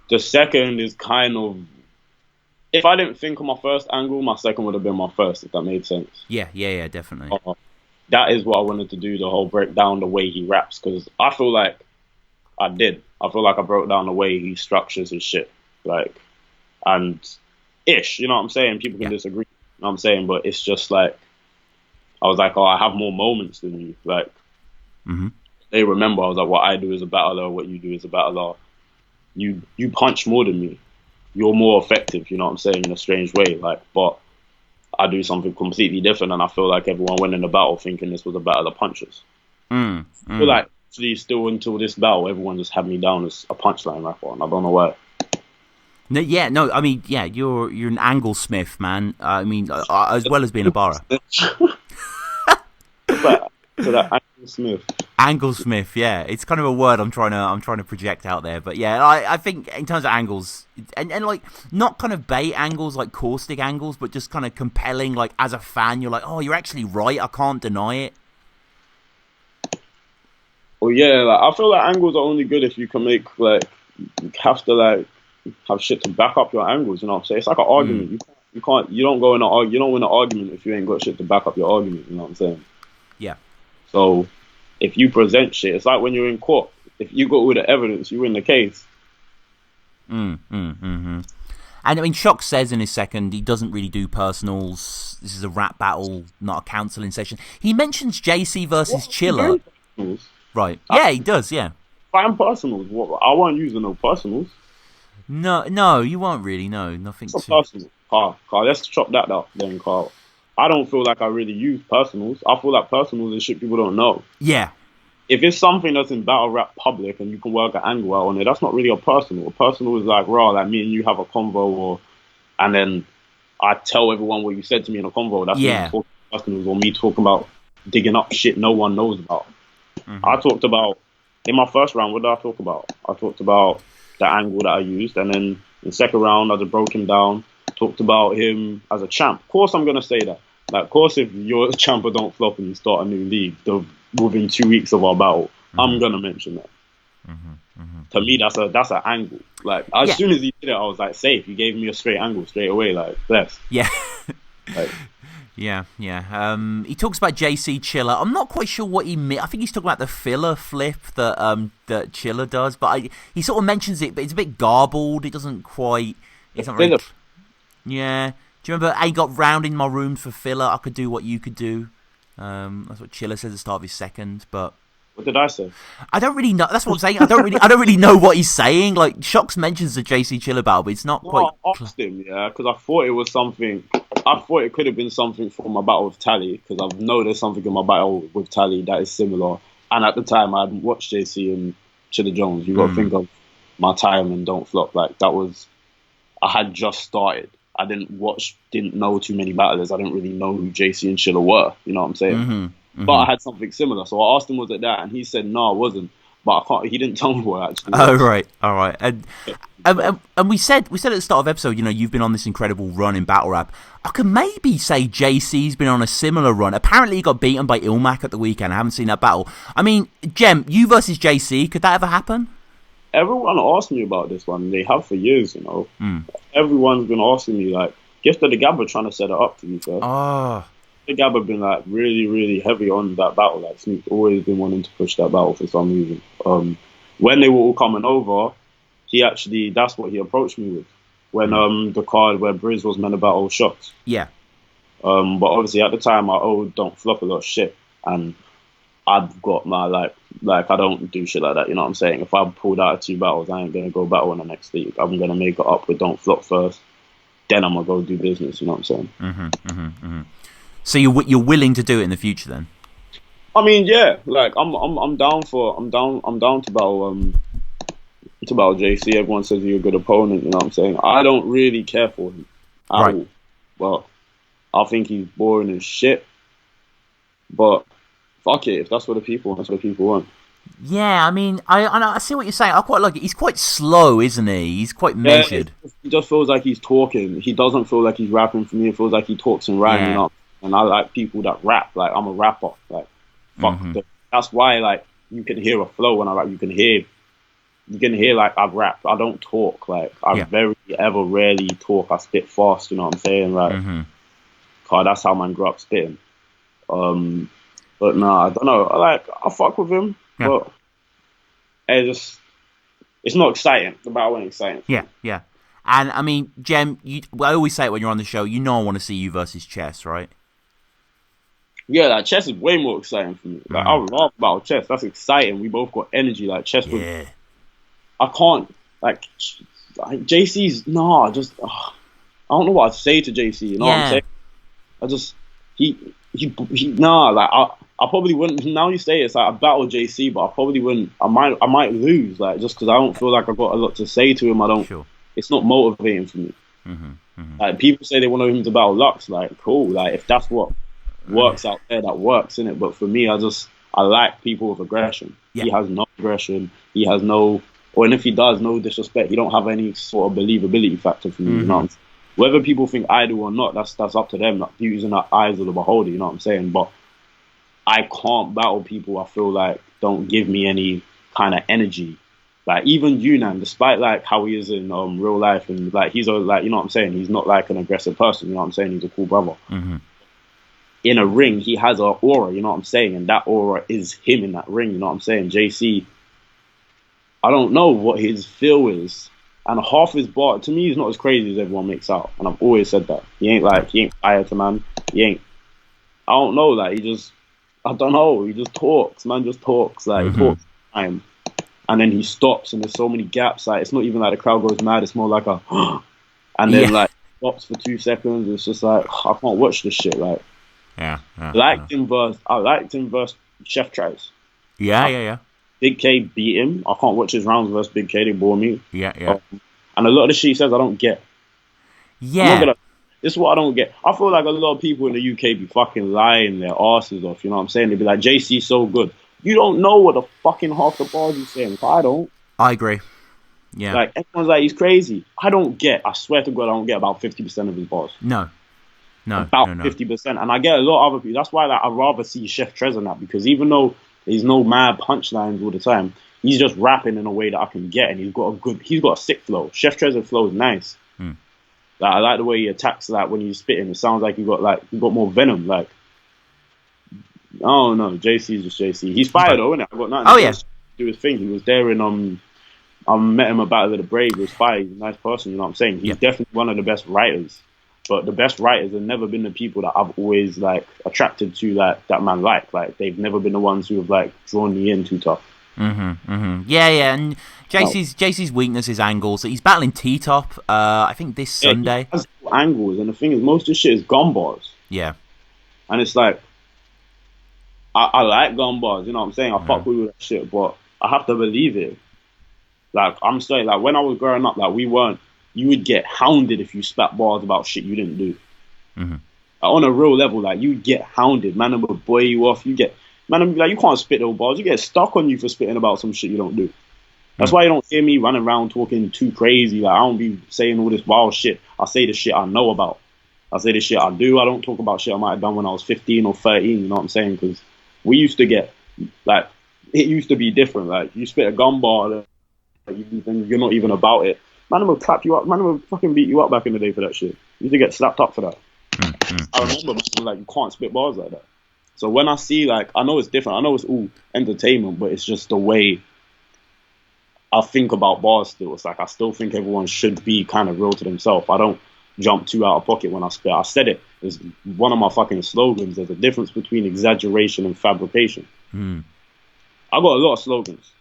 the second is kind of. If I didn't think of my first angle, my second would have been my first, if that made sense. Yeah, definitely. That is what I wanted to do, the whole breakdown, the way he raps, because I feel like I did. I feel like I broke down the way he structures his shit. Like, and ish, you know what I'm saying? People can disagree, you know what I'm saying? But it's just like, I was like, oh, I have more moments than you. Like, they remember, I was like, what I do is a battler, what you do is a battler. You punch more than me. You're more effective, you know what I'm saying, in a strange way. Like, but I do something completely different, and I feel like everyone went in the battle thinking this was a battle of punches. I feel like, actually, still until this battle, everyone just had me down as a punchline rapper, and I don't know why. No, I mean, yeah, you're an angle smith, man. I mean, as well as being a barra. So that Angle Smith. Angle Smith, yeah, it's kind of a word I'm trying to project out there, but yeah, I think in terms of angles, and like not kind of bait angles like caustic angles, but just kind of compelling. Like as a fan, you're like, oh, you're actually right. I can't deny it. Well, yeah, like I feel like angles are only good if you can make you have to have shit to back up your angles. You know what I'm saying? It's like an argument. You don't go in you don't win an argument if you ain't got shit to back up your argument. You know what I'm saying? Yeah. So if you present shit, it's like when you're in court. If you got all the evidence, you win the case. And I mean, Shox says in his second he doesn't really do personals. This is a rap battle, not a counselling session. He mentions JC versus Chiller. Right. Yeah, he does, yeah. Fine personals. I won't use no personals. No, you won't really. No, nothing too personal. Carl, let's chop that up then, Carl. I don't feel like I really use personals. I feel like personals is shit people don't know. Yeah. If it's something that's in battle rap public and you can work an angle out on it, that's not really a personal. A personal is like, like me and you have a convo, and then I tell everyone what you said to me in a convo. That's me talking personals, or me talking about digging up shit no one knows about. I talked about, in my first round, what did I talk about? I talked about the angle that I used, and then in the second round, I just broke him down, talked about him as a champ. Of course, I'm going to say that. Like, of course, if you're a champ or don't flop and you start a new league within 2 weeks of our battle, I'm going to mention that. To me, that's an angle. Like, as soon as he did it, I was like, safe. He gave me a straight angle straight away. Like, bless. Yeah. Like, Yeah. He talks about JC Chiller. I'm not quite sure what he meant. I think he's talking about the filler flip that Chiller does, but he sort of mentions it, but it's a bit garbled. It doesn't quite. It's not really. Yeah. Do you remember? I got round in my room for filler. I could do what you could do. That's what Chiller says at the start of his second. But what did I say? I don't really know. That's what I'm saying. I don't really know what he's saying. Like Shox mentions the JC Chiller battle, but it's not quite. I asked him, because I thought it was something. I thought it could have been something from my battle with Tally, because I know there's something in my battle with Tally that is similar. And at the time, I hadn't watched JC and Chiller Jones. You got to think of my time and Don't Flop. Like that was, I had just started. I didn't know too many battlers. I didn't really know who JC and Chiller were. You know what I'm saying? But I had something similar. So I asked him, was it that? And he said, no, it wasn't. But he didn't tell me what actually was. Oh, right. All right. And we said at the start of the episode, you've been on this incredible run in battle rap. I could maybe say JC's been on a similar run. Apparently he got beaten by Ilmac at the weekend. I haven't seen that battle. I mean, Gem, you versus JC, could that ever happen? Everyone asked me about this one. They have for years, Everyone's been asking me, like, Gift of the Gabba trying to set it up, to be fair. The Gabba been, like, really, really heavy on that battle. Like, Snoop's always been wanting to push that battle for some reason. When they were all coming over, that's what he approached me with. when the card where Briz was meant to battle Shox. Yeah. But obviously at the time I don't flop a lot of shit, and I've got my like I don't do shit like that. You know what I'm saying? If I pulled out of 2 battles, I ain't gonna go battle in the next league. I'm gonna make it up with don't flop first, then I'm gonna go do business. You know what I'm saying? So you're willing to do it in the future then? I mean, yeah, like I'm down to battle JC. Everyone says he's a good opponent. You know what I'm saying? I don't really care for him at all. Well, I think he's boring as shit. But fuck it, if that's what the people want, that's what the people want. Yeah, I mean, I see what you're saying. I quite like it. He's quite slow, isn't he? He's quite measured. He just feels like he's talking. He doesn't feel like he's rapping for me. It feels like he talks and rhymes. You know? And I like people that rap. Like, I'm a rapper. Like, fuck. That's why, like, you can hear a flow when I rap. You can hear like I rap. I don't talk. Like, I very ever rarely talk. I spit fast. You know what I'm saying? Like, cause that's how man grew up spitting. But nah, I don't know. I fuck with him, but it's not exciting. The battle ain't exciting. Yeah. And I mean, Gem, I always say it when you're on the show. You know, I want to see you versus Chess, right? Yeah, like Chess is way more exciting for me. Like I love battle Chess. That's exciting. We both got energy. Like Chess was. I can't like JC's. Nah, I don't know what I'd say to JC. You know what I'm saying? I just like I probably wouldn't. Now you say it's like I battle JC, but I probably wouldn't. I might lose, like just because I don't feel like I've got a lot to say to him. I don't. Sure. It's not motivating for me. Like people say they want him to battle Lux. Like cool. Like if that's what works out there, that works in it. But for me, I like people with aggression. He has no aggression. He has no, or and if he does, no disrespect. He don't have any sort of believability factor for me. You know what I'm saying? Whether people think I do or not, that's up to them. That beauty's in the eyes of the beholder. You know what I'm saying? But I can't battle people I feel like don't give me any kind of energy. Like even Yunnan, despite like how he is in real life, and like he's like, you know what I'm saying, he's not like an aggressive person. You know what I'm saying? He's a cool brother. In a ring, he has an aura. You know what I'm saying? And that aura is him in that ring. You know what I'm saying? JC, I don't know what his feel is, and half his bar to me is not as crazy as everyone makes out. And I've always said that he ain't fire to man. He ain't. I don't know. Like I don't know. He just talks. Man just talks. Like he talks time. And then he stops, and there's so many gaps. Like it's not even like the crowd goes mad. It's more like a, and then like stops for 2 seconds. It's just like I can't watch this shit. Like, I liked him versus Chef Tries. Yeah. Big K beat him. I can't watch his rounds versus Big K. They bore me. Yeah. And a lot of the shit he says I don't get. Yeah. This is what I don't get. I feel like a lot of people in the UK be fucking lying their asses off. You know what I'm saying? They be like, JC's so good. You don't know what the fucking half the bars he's saying. I don't. I agree. Yeah. Like, everyone's like, he's crazy. I swear to God, I don't get about 50% of his bars. No. About 50%. And I get a lot of other people. That's why like, I'd rather see Chef Trez on that, because even though there's no mad punchlines all the time, he's just rapping in a way that I can get, and he's got a sick flow. Chef Trez's flow is nice. Like, I like the way he attacks, like, when he's spitting. It sounds like he got more venom. Like, I don't know. JC's just JC. He's fired though, isn't it? I got nothing to do his thing. He was there in I met him at Battle of the Brave. He was fired. He's a nice person. You know what I'm saying? He's definitely one of the best writers. But the best writers have never been the people that I've always like attracted to, like that man. Like they've never been the ones who have like drawn me in too tough. Yeah. And JC's weakness is angles. He's battling T-Top. I think this Sunday. He has angles, and the thing is, most of the shit is gun bars. Yeah. And it's like, I like gun bars. You know what I'm saying? I fuck with that shit, but I have to believe it. Like I'm saying, like when I was growing up, like you would get hounded if you spat bars about shit you didn't do. Like, on a real level, like you'd get hounded. Man would buoy you off. Man would be like, you can't spit those bars. You get stuck on you for spitting about some shit you don't do. That's why you don't hear me running around talking too crazy. Like I don't be saying all this wild shit. I say the shit I know about. I say the shit I do. I don't talk about shit I might have done when I was 15 or 13. You know what I'm saying? Because we used to get, like, it used to be different. Like, you spit a gun bar, you're not even about it. Man would clap you up. Man would fucking beat you up back in the day for that shit. You used to get slapped up for that. I remember, like, you can't spit bars like that. So when I see, like, I know it's different. I know it's all entertainment, but it's just the way I think about bars still. It's like I still think everyone should be kind of real to themselves. I don't jump too out of pocket when I spit. I said it. It's one of my fucking slogans. There's a difference between exaggeration and fabrication. I got a lot of slogans.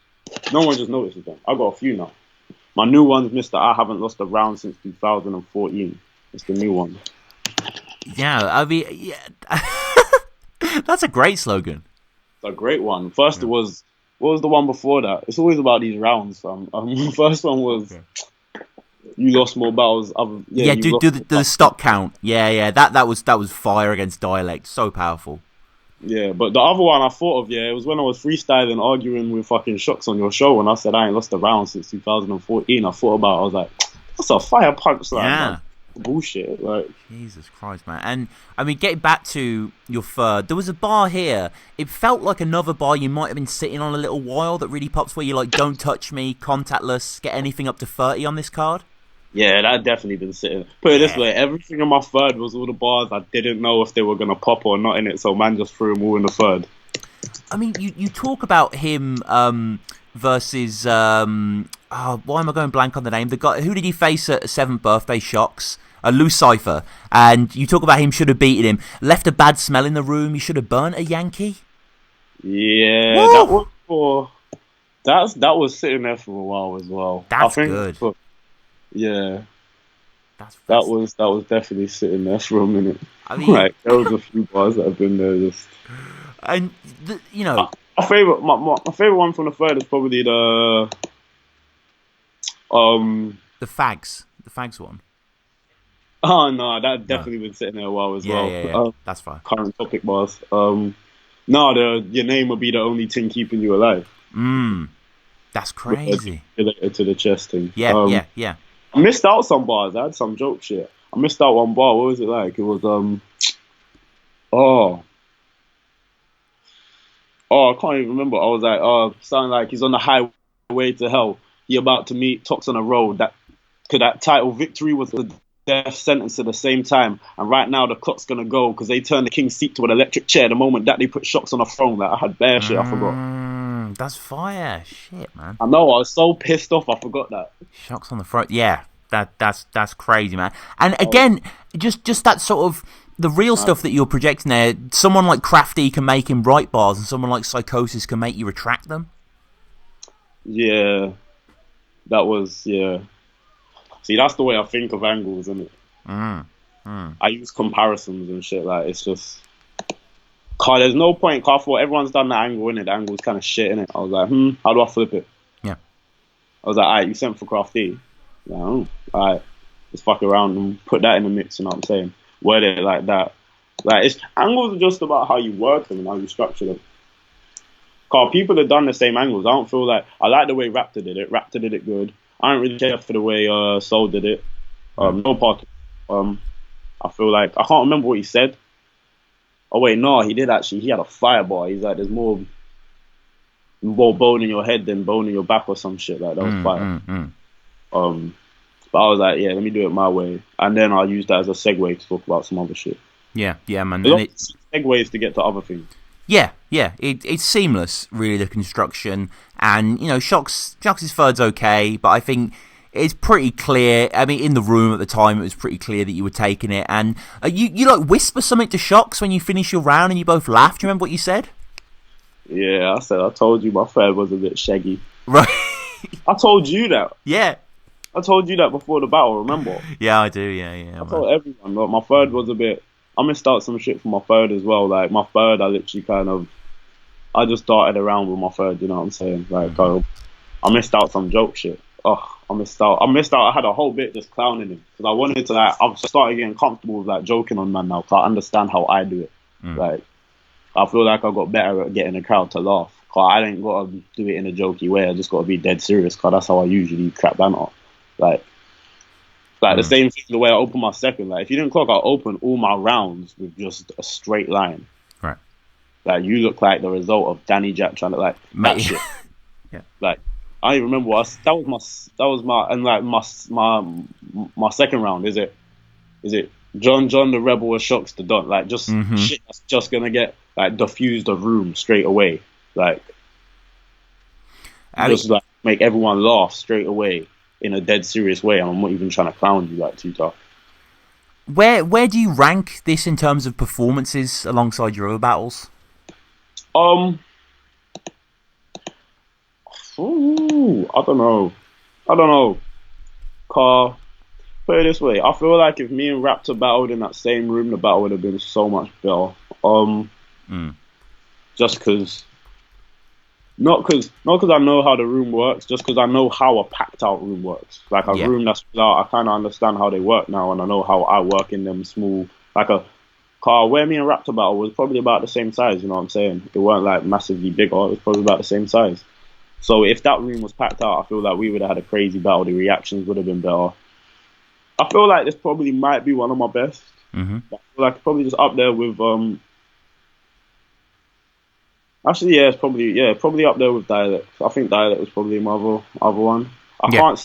No one just notices them. I got a few now. My new one's Mr. I haven't lost a round since 2014. It's the new one. Yeah, I mean, yeah. That's a great slogan. It's a great one. First, it was, what was the one before that? It's always about these rounds. First one was, you lost more battles. Do the stock count. Yeah. That was fire against dialect. So powerful. Yeah, but the other one I thought of, it was when I was freestyling, arguing with fucking Shox on your show, and I said I ain't lost a round since 2014. I thought about it, I was like, that's a fire punchline. Yeah. Man. Bullshit. Like, Jesus Christ, man. And, I mean, getting back to your third, there was a bar here. It felt like another bar you might have been sitting on a little while that really pops where you're like, don't touch me, contactless, get anything up to 30 on this card. Yeah, that definitely been sitting. Put it this way, everything in my third was all the bars I didn't know if they were going to pop or not in it, so man just threw them all in the third. I mean, you talk about him versus, why am I going blank on the name? The guy, who did he face at 7th birthday, Shox? Lucifer. And you talk about him should have beaten him. Left a bad smell in the room. You should have burnt a Yankee. Yeah, Woo! that was for... That was sitting there for a while as well. That's good. Yeah. That was definitely sitting there for a minute. I mean, like, there was a few bars that have been there just... And, you know... My favourite one from the third is probably the... The fags one. Oh, no, that definitely been sitting there a while as well. Yeah. That's fine. Current topic bars. No, your name will be the only thing keeping you alive. That's crazy. Related to the chest thing. Yeah. I missed out some bars. I had some joke shit. I missed out one bar. What was it like? It was, I can't even remember. I was like, sounding like he's on the highway to hell. He about to meet Tox on the road. That title, victory was the death sentence at the same time, and right now the clock's gonna go because they turned the king's seat to an electric chair the moment that they put Shox on the throne. Like, I had bare shit, I forgot. That's fire. Shit, man. I know, I was so pissed off, I forgot that. Shox on the front. Yeah, that's crazy, man. And again, just that sort of the real stuff that you're projecting there. Someone like Crafty can make him write bars, and someone like Psychosis can make you retract them. Yeah, that was See, that's the way I think of angles, isn't it? I use comparisons and shit. Like, it's just... there's no point. I thought everyone's done the angle, innit? The angle's kind of shit, innit? I was like, how do I flip it? Yeah. I was like, alright, you sent for Crafty. Like, alright, let's fuck around and put that in the mix, you know what I'm saying? Word it like that. Like, angles are just about how you work them and how you structure them. Cause people have done the same angles. I don't feel like... I like the way Raptor did it. Raptor did it good. I don't really care for the way Soul did it. No part. I feel like I can't remember what he said. Oh wait, no, he did actually. He had a fireball. He's like, there's more bone in your head than bone in your back or some shit. Like, that was fire. But I was like, yeah, let me do it my way, and then I'll use that as a segue to talk about some other shit. Yeah, man. And it's segues to get to other things. Yeah. It's seamless, really, the construction. And, you know, Shox's third's okay, but I think it's pretty clear. I mean, in the room at the time, it was pretty clear that you were taking it. And you like, whisper something to Shox when you finish your round and you both laughed. Do you remember what you said? Yeah, I told you my third was a bit shaggy. Right. I told you that. Yeah. I told you that before the battle, remember? Yeah, I do, yeah. I told everyone, look, my third was a bit... I missed out some shit for my third as well. Like, my third, I literally I just darted around with my third, you know what I'm saying? Like, I missed out some joke shit. I missed out. I had a whole bit just clowning him. Because I wanted to, like, I've started getting comfortable with, like, joking on man now. Because I understand how I do it. Like, I feel like I got better at getting the crowd to laugh. Because I ain't got to do it in a jokey way. I just got to be dead serious. Because that's how I usually crap banter. Like the same thing, the way I open my second. Like, if you didn't clock, I'll open all my rounds with just a straight line. Right. Like, you look like the result of Danny Jack trying to, like, that shit. Yeah. Like, I don't even remember my second round. Is it John the Rebel or Shox the Don? Like, just shit that's just gonna get, like, diffused the room straight away. Like, like make everyone laugh straight away in a dead serious way, and I'm not even trying to clown you like too tough. Where do you rank this in terms of performances alongside your other battles? I don't know. Car. Put it this way, I feel like if me and Raptor battled in that same room, the battle would have been so much better. Just because, not because I know how the room works, just because I know how a packed out room works. Like a room that's out, I kind of understand how they work now, and I know how I work in them small. Like a car where me and Raptor battle was probably about the same size. You know what I'm saying? It weren't like massively bigger. It was probably about the same size. So if that room was packed out, I feel like we would have had a crazy battle. The reactions would have been better. I feel like this probably might be one of my best. I feel like probably just up there with actually, yeah, it's probably up there with Dialect. I think Dialect was probably my other one. I can't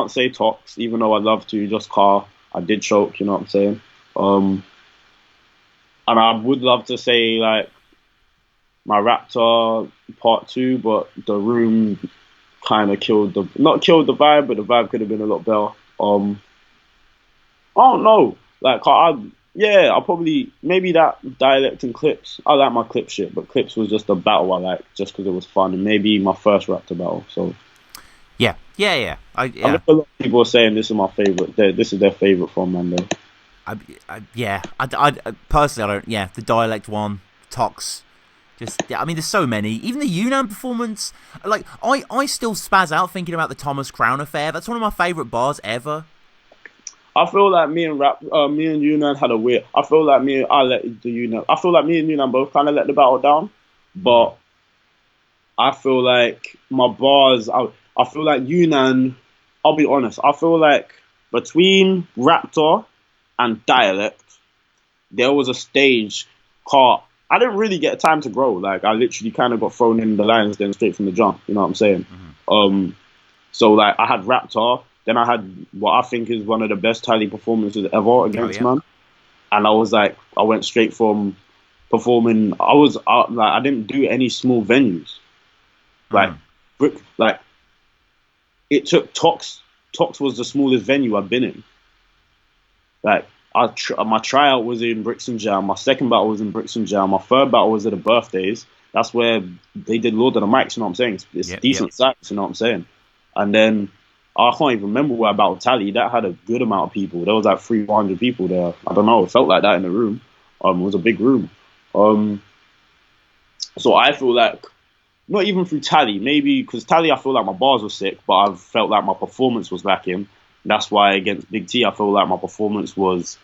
say Tox, even though I'd love to. Just car, I did choke. You know what I'm saying? And I would love to say like my Raptor part 2, but the room kind of not killed the vibe, but the vibe could have been a lot better. I don't know. Like, I'll probably, maybe that Dialect and Clips. I like my Clip shit, but Clips was just a battle I liked just because it was fun, and maybe my first Raptor battle. So, yeah. I know a lot of people are saying this is my favorite. This is their favorite from Mando. I personally, I don't. Yeah, the Dialect one, Tox. I mean, there's so many. Even the Yunnan performance. Like, I still spaz out thinking about the Thomas Crown affair. That's one of my favorite bars ever. I feel like me and Yunnan had a weird. I feel like me and Yunnan both kind of let the battle down, but I feel like my bars. I feel like Yunnan. I'll be honest. I feel like between Raptor and Dialect, there was a stage caught. I didn't really get time to grow. Like, I literally kind of got thrown in the lines then straight from the jump. You know what I'm saying? So like I had Raptor. Then I had what I think is one of the best tally performances ever against man. And I was like, I went straight from performing. I didn't do any small venues. Like, it took Tox. Tox was the smallest venue I've been in. Like, my tryout was in Brixton Jam. My second battle was in Brixton Jam. My third battle was at the birthdays. That's where they did Lord of the Mics. You know what I'm saying? It's decent size. You know what I'm saying? And then I can't even remember where I battled Tally. That had a good amount of people. There was like 300 people there. I don't know. It felt like that in the room. It was a big room. So I feel like, not even through Tally, maybe because Tally, I feel like my bars were sick, but I felt like my performance was lacking. That's why against Big T, I feel like my performance was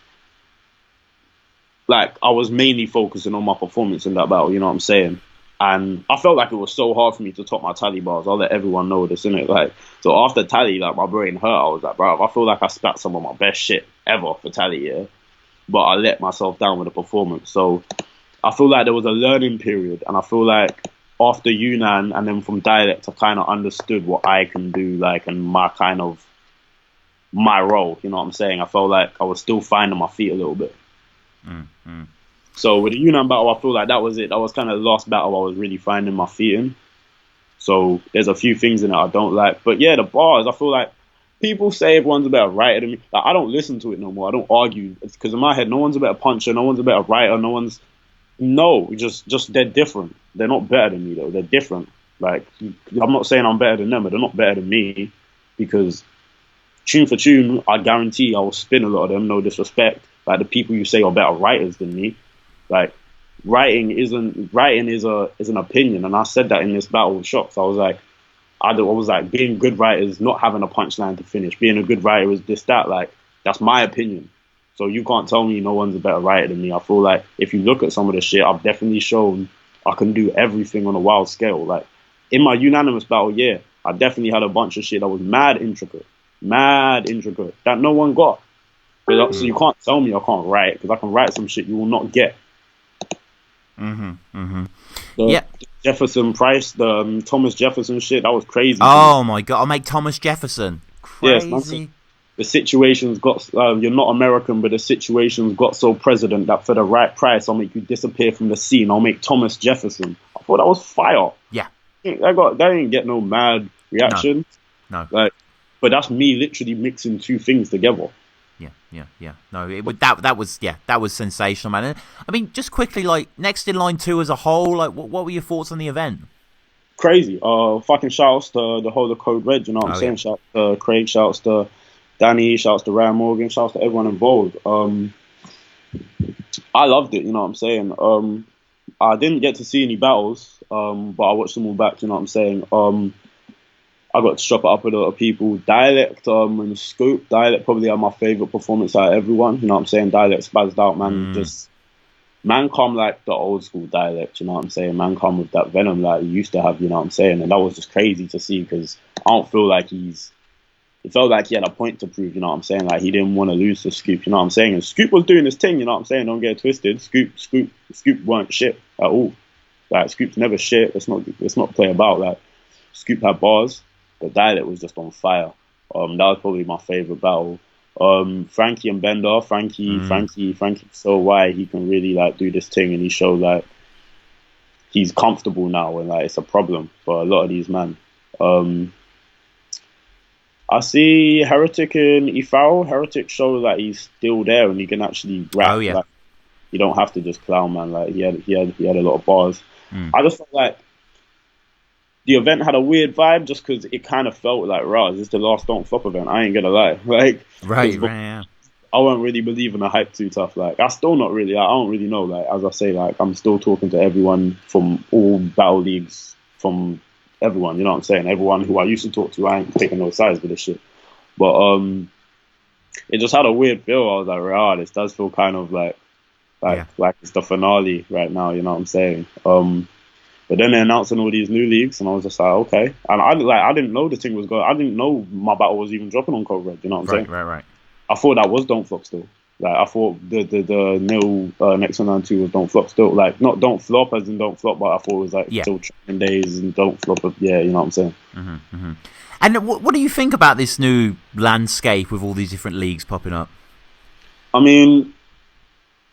like I was mainly focusing on my performance in that battle. You know what I'm saying? And I felt like it was so hard for me to top my Tally bars. I'll let everyone know this, innit? Like, so after Tally, like, my brain hurt. I was like, bro, I feel like I spat some of my best shit ever for Tally, yeah? But I let myself down with the performance. So I feel like there was a learning period. And I feel like after Yunnan and then from Dialect, I kind of understood what I can do, like, and my role. You know what I'm saying? I felt like I was still finding my feet a little bit. So with the Yunnan battle, I feel like that was it. That was kind of the last battle I was really finding my feet in. So there's a few things in it I don't like. But yeah, the bars, I feel like people say everyone's a better writer than me. Like, I don't listen to it no more. I don't argue. It's because in my head, no one's a better puncher. No one's a better writer. Just they're different. They're not better than me, though. They're different. Like, I'm not saying I'm better than them, but they're not better than me. Because tune for tune, I guarantee I will spin a lot of them, no disrespect. Like, the people you say are better writers than me. Like, writing is an opinion, and I said that in this battle with Shox. I was like, being good writer is not having a punchline to finish. Being a good writer is this, that. Like, that's my opinion. So you can't tell me no one's a better writer than me. I feel like if you look at some of the shit, I've definitely shown I can do everything on a wild scale. Like, in my unanimous battle, yeah, I definitely had a bunch of shit that was mad intricate, that no one got. So you can't tell me I can't write, because I can write some shit you will not get. Jefferson Price, the Thomas Jefferson shit, that was crazy. Oh my god, I'll make Thomas Jefferson crazy. Yes, the situations got you're not American, but the situations got so president that for the right price, I'll make you disappear from the scene. I'll make Thomas Jefferson. I thought that was fire. Yeah, that didn't get no mad No, reaction. no. Like, but that's me literally mixing two things together. Yeah. No, that was sensational, man. And, I mean, just quickly, like, Next in Line 2 as a whole, like, what were your thoughts on the event? Crazy. Fucking shouts to the whole of Code Red. You know what I'm saying? Yeah. Shouts to Craig. Shouts to Danny. Shouts to Ryan Morgan. Shouts to everyone involved. I loved it. You know what I'm saying? I didn't get to see any battles. But I watched them all back. You know what I'm saying? I got to chop it up with a lot of people. Dialect and Scoop. Dialect probably are my favourite performance out of everyone. You know what I'm saying? Dialect spazzed out, man. Just man come like the old school Dialect, you know what I'm saying? Man come with that venom like he used to have, you know what I'm saying? And that was just crazy to see because I don't feel like it felt like he had a point to prove, you know what I'm saying? Like he didn't want to lose to Scoop, you know what I'm saying? And Scoop was doing his thing, you know what I'm saying? Don't get it twisted. Scoop weren't shit at all. Like Scoop's never shit. Let's not play about. Like Scoop had bars. The Dialect was just on fire. That was probably my favorite battle. Frankie and Bender, Frankie's so why he can really like do this thing, and he showed like he's comfortable now, and like it's a problem for a lot of these men. I see Heretic and Ifao. Heretic shows that he's still there and he can actually rap. Oh yeah. Like, you don't have to just clown, man. Like he had a lot of bars. I just felt like the event had a weird vibe just because it kind of felt like, right, this is the last Don't Flop event. I ain't gonna lie. Like, Right, yeah. I won't really believe in the hype too tough. Like, I still not really. I don't really know. Like, as I say, like, I'm still talking to everyone from all battle leagues, from everyone. You know what I'm saying? Everyone who I used to talk to, I ain't taking no sides with this shit. But it just had a weird feel. I was like, right, this does feel kind of like it's the finale right now. You know what I'm saying? But then they're announcing all these new leagues, and I was just like, okay. And I didn't know the thing was going. I didn't know my battle was even dropping on Code Red. You know what I'm saying? Right. I thought that was Don't Flop still. Like I thought the new Next One 2 was Don't Flop still. Like not Don't Flop as in Don't Flop, but I thought it was like still training days and Don't Flop. Yeah, you know what I'm saying? Mm-hmm. And what do you think about this new landscape with all these different leagues popping up? I mean,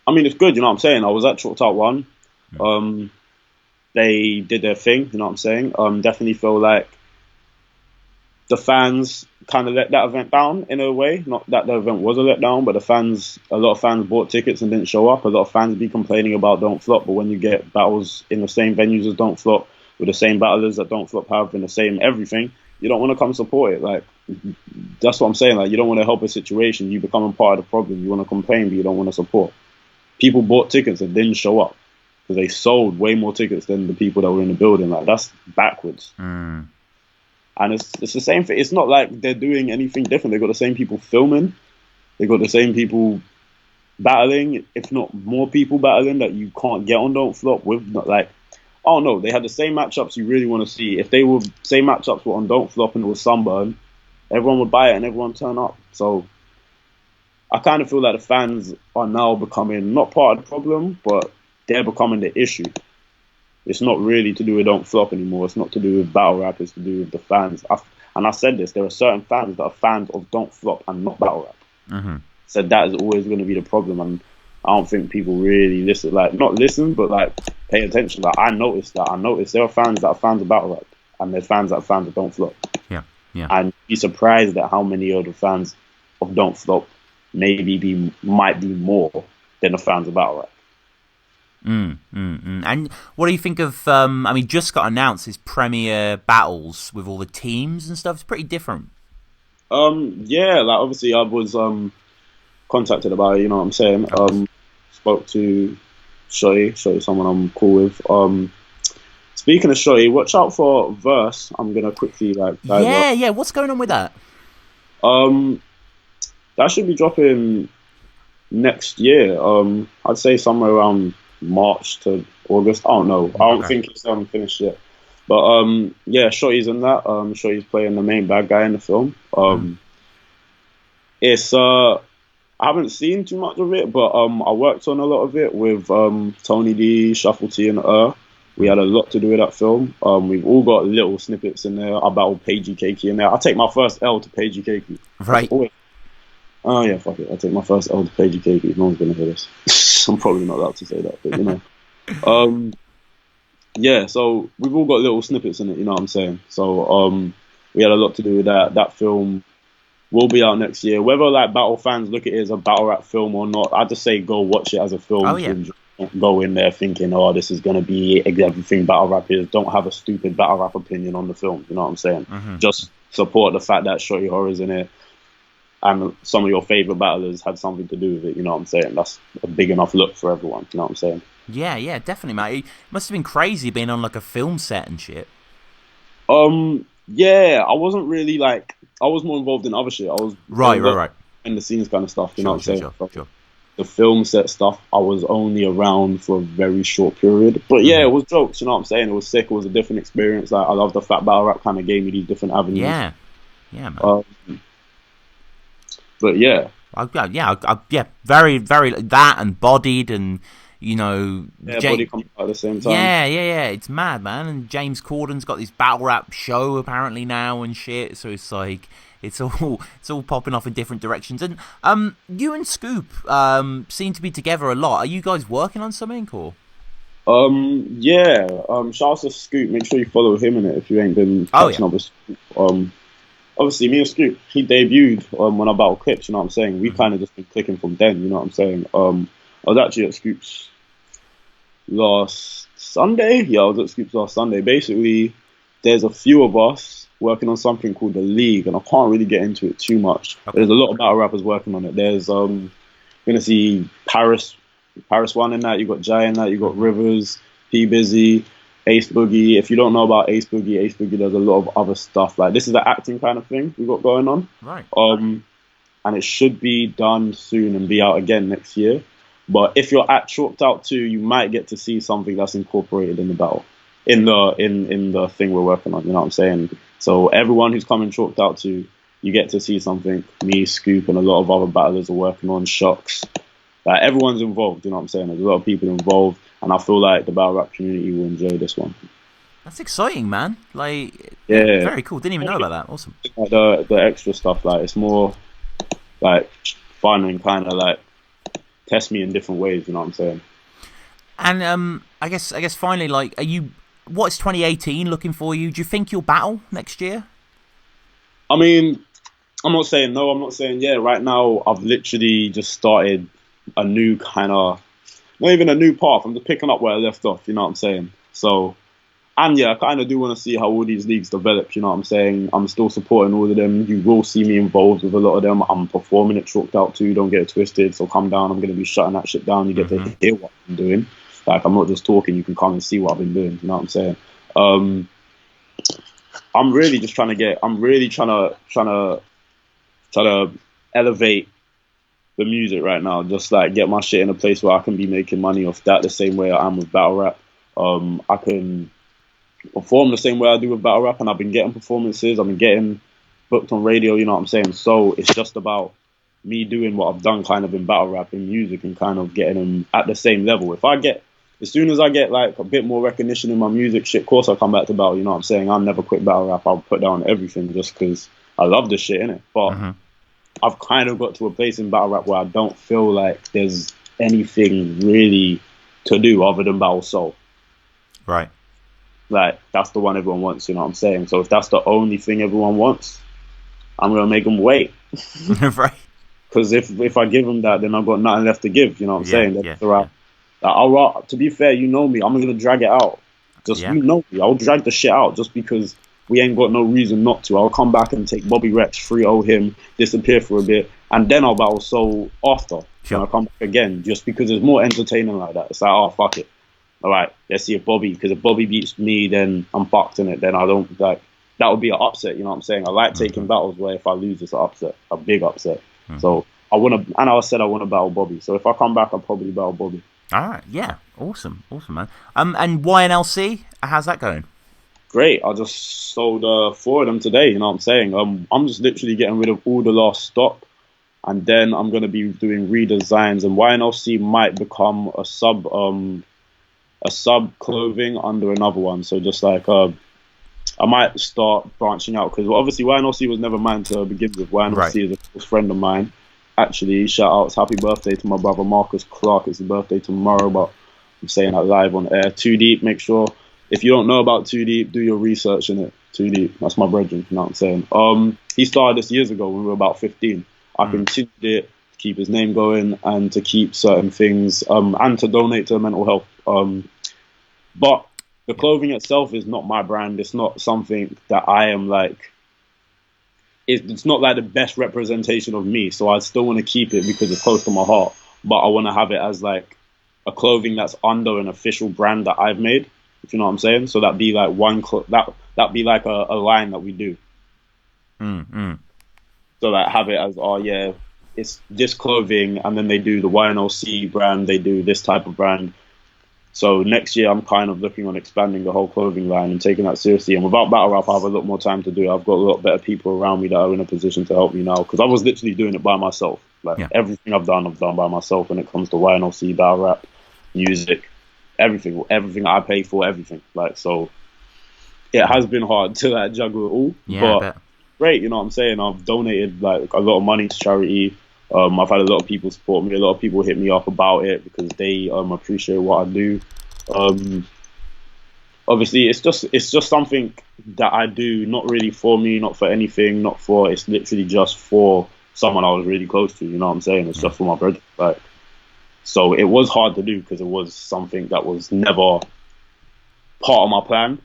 it's good. You know what I'm saying? I was at Chalked Out 1. They did their thing, you know what I'm saying? Definitely feel like the fans kind of let that event down in a way. Not that the event was a letdown, but a lot of fans bought tickets and didn't show up. A lot of fans be complaining about Don't Flop, but when you get battles in the same venues as Don't Flop, with the same battlers that Don't Flop have, and the same everything, you don't want to come support it. Like, that's what I'm saying. Like, you don't want to help a situation. You become a part of the problem. You want to complain, but you don't want to support. People bought tickets and didn't show up. Because they sold way more tickets than the people that were in the building. Like, that's backwards. And it's the same thing. It's not like they're doing anything different. They got the same people filming. They got the same people battling, if not more people battling that you can't get on Don't Flop with. Not like, oh no, they had the same matchups you really want to see. If they were same matchups were on Don't Flop and it was Sunburn, everyone would buy it and everyone turn up. So I kind of feel like the fans are now becoming not part of the problem, but they're becoming the issue. It's not really to do with Don't Flop anymore. It's not to do with battle rap. It's to do with the fans. And I said this, there are certain fans that are fans of Don't Flop and not battle rap. So that is always going to be the problem. And I don't think people really listen, like, not listen, but like pay attention. Like, I noticed there are fans that are fans of battle rap and there's fans that are fans of Don't Flop. Yeah. And be surprised at how many of the fans of Don't Flop might be more than the fans of battle rap. And what do you think of? Just got announced his premiere battles with all the teams and stuff. It's pretty different. Yeah, like obviously I was contacted about it. You know what I'm saying? Spoke to Shotty, someone I'm cool with. Speaking of Shotty, watch out for Verse. I'm gonna quickly Yeah. What's going on with that? That should be dropping next year. I'd say somewhere around March to August. I don't know. I don't think it's finished yet. But yeah, Shotty's in that. Shotty's playing the main bad guy in the film. It's I haven't seen too much of it, but I worked on a lot of it with Tony D, Shuffle T, and we had a lot to do with that film. We've all got little snippets in there. I battled Pagey Cakey in there. I take my first L to Pagey Cakey. Right. Oh yeah, fuck it. I take my first L to Pagey Cakey. No one's gonna hear this. I'm probably not allowed to say that, but you know. Yeah, so we've all got little snippets in it, you know what I'm saying? So we had a lot to do with that. That film will be out next year. Whether like battle fans look at it as a battle rap film or not, I just say go watch it as a film. Oh, yeah. Enjoy. Don't go in there thinking, oh, this is going to be everything battle rap is. Don't have a stupid battle rap opinion on the film. You know what I'm saying? Just support the fact that Shorty Horror's in it, and some of your favorite battlers had something to do with it. You know what I'm saying? That's a big enough look for everyone. You know what I'm saying? Yeah, definitely, mate. It must have been crazy being on like a film set and shit. Yeah, I wasn't really like, I was more involved in other shit. I was right in the scenes kind of stuff. You know what I'm saying? Sure. The film set stuff, I was only around for a very short period. But yeah, it was jokes, you know what I'm saying? It was sick, it was a different experience. Like, I love the fact battle rap kind of gave me these different avenues. Yeah, man. But yeah. Very, very, that and Bodied and, you know... Yeah, Body comes out at the same time. Yeah, it's mad, man. And James Corden's got this battle rap show apparently now and shit, so it's like... It's all popping off in different directions. And you and Scoop seem to be together a lot. Are you guys working on something or? Yeah. Shout out to Scoop. Make sure you follow him in it if you ain't been catching up with Scoop. Obviously me and Scoop, he debuted when I battle Clips, you know what I'm saying? We kind of just been clicking from then, you know what I'm saying? I was actually at Scoop's last Sunday. Yeah, I was at Scoop's last Sunday. Basically, there's a few of us working on something called the League, and I can't really get into it too much. Okay. There's a lot of battle rappers working on it. There's gonna see Paris One in that. You got Jai in that. You got Rivers, P Busy, Ace Boogie. If you don't know about Ace Boogie does a lot of other stuff. Like, this is an acting kind of thing we got going on. Right. And it should be done soon and be out again next year. But if you're at Chalked Out 2, you might get to see something that's incorporated in the battle, in the thing we're working on. You know what I'm saying? So everyone who's coming Chalked Out 2, you get to see something. Me, Scoop, and a lot of other battlers are working on. Shox. Like, everyone's involved. You know what I'm saying? There's a lot of people involved, and I feel like the battle rap community will enjoy this one. That's exciting, man. Like, yeah, very cool. Didn't even know about that. Awesome. The extra stuff, like, it's more like fun and kind of like test me in different ways. You know what I'm saying? And I guess finally, like, what's 2018 looking for you? Do you think you'll battle next year? I mean, I'm not saying no. I'm not saying yeah. Right now, I've literally just started a new kind of, not even a new path. I'm just picking up where I left off. You know what I'm saying? So, and yeah, I kind of do want to see how all these leagues develop. You know what I'm saying? I'm still supporting all of them. You will see me involved with a lot of them. I'm performing at Chalked Out too. Don't get it twisted. So come down. I'm going to be shutting that shit down. You get to hear what I'm doing. Like, I'm not just talking. You can come and see what I've been doing. You know what I'm saying? I'm really just trying to elevate the music right now. Just like get my shit in a place where I can be making money off that the same way I am with battle rap. I can perform the same way I do with battle rap, and I've been getting performances. I've been getting booked on radio. You know what I'm saying? So it's just about me doing what I've done kind of in battle rap, in music, and kind of getting them at the same level. As soon as I get like a bit more recognition in my music shit, of course I'll come back to battle, you know what I'm saying? I'll never quit battle rap. I'll put down everything just because I love this shit, innit? But I've kind of got to a place in battle rap where I don't feel like there's anything really to do other than battle soul. Right. Like, that's the one everyone wants, you know what I'm saying? So if that's the only thing everyone wants, I'm going to make them wait. Right. Because if I give them that, then I've got nothing left to give, you know what I'm saying? That's yeah. To be fair, you know me, I'm going to drag it out. You know me, I'll drag the shit out just because we ain't got no reason not to. I'll come back and take Bobby Rex, 3-0 him, disappear for a bit, and then I'll battle Soul after. Sure. And I'll come back again just because it's more entertaining like that. It's like, oh, fuck it. All right, let's see if Bobby beats me, then I'm fucked in it. Then I don't, like, that would be an upset, you know what I'm saying? I like taking battles where if I lose, it's an upset, a big upset. So I want to, and I said I want to battle Bobby. So if I come back, I'll probably battle Bobby. All right, yeah, awesome, man. And YNLC, how's that going? Great. I just sold 4 of them today. You know what I'm saying? I'm just literally getting rid of all the last stock, and then I'm gonna be doing redesigns. And YNLC might become a sub clothing under another one. So just like I might start branching out because obviously YNLC was never mine to begin with. YNLC is a close friend of mine. Actually, shout outs, happy birthday to my brother Marcus Clark. It's his birthday tomorrow, but I'm saying that live on air. Too Deep, make sure, if you don't know about Too Deep, do your research in it. Too deep. That's my brethren, you know what I'm saying? He started this years ago when we were about 15. I continued it to keep his name going and to keep certain things and to donate to mental health. But the clothing itself is not my brand. It's not something that I am like, it's not like the best representation of me. So I still want to keep it because it's close to my heart. But I want to have it as like a clothing that's under an official brand that I've made, if you know what I'm saying. So that'd be like that'd be like a line that we do. So like have it as, oh yeah, it's this clothing, and then they do the YNLC brand, they do this type of brand. So next year I'm kind of looking on expanding the whole clothing line and taking that seriously. And without battle rap, I have a lot more time to do it. I've got a lot better people around me that are in a position to help me now, because I was literally doing it by myself. Like everything I've done by myself when it comes to YNLC, battle rap, music, everything I pay for, everything. Like, so it has been hard to like juggle it all. But great, you know what I'm saying? I've donated like a lot of money to charity. I've had a lot of people support me. A lot of people hit me up about it because they appreciate what I do. Obviously, it's just something that I do, not really for me, not for anything, not for. It's literally just for someone I was really close to. You know what I'm saying? It's just for my brother. Like, so it was hard to do because it was something that was never part of my plan.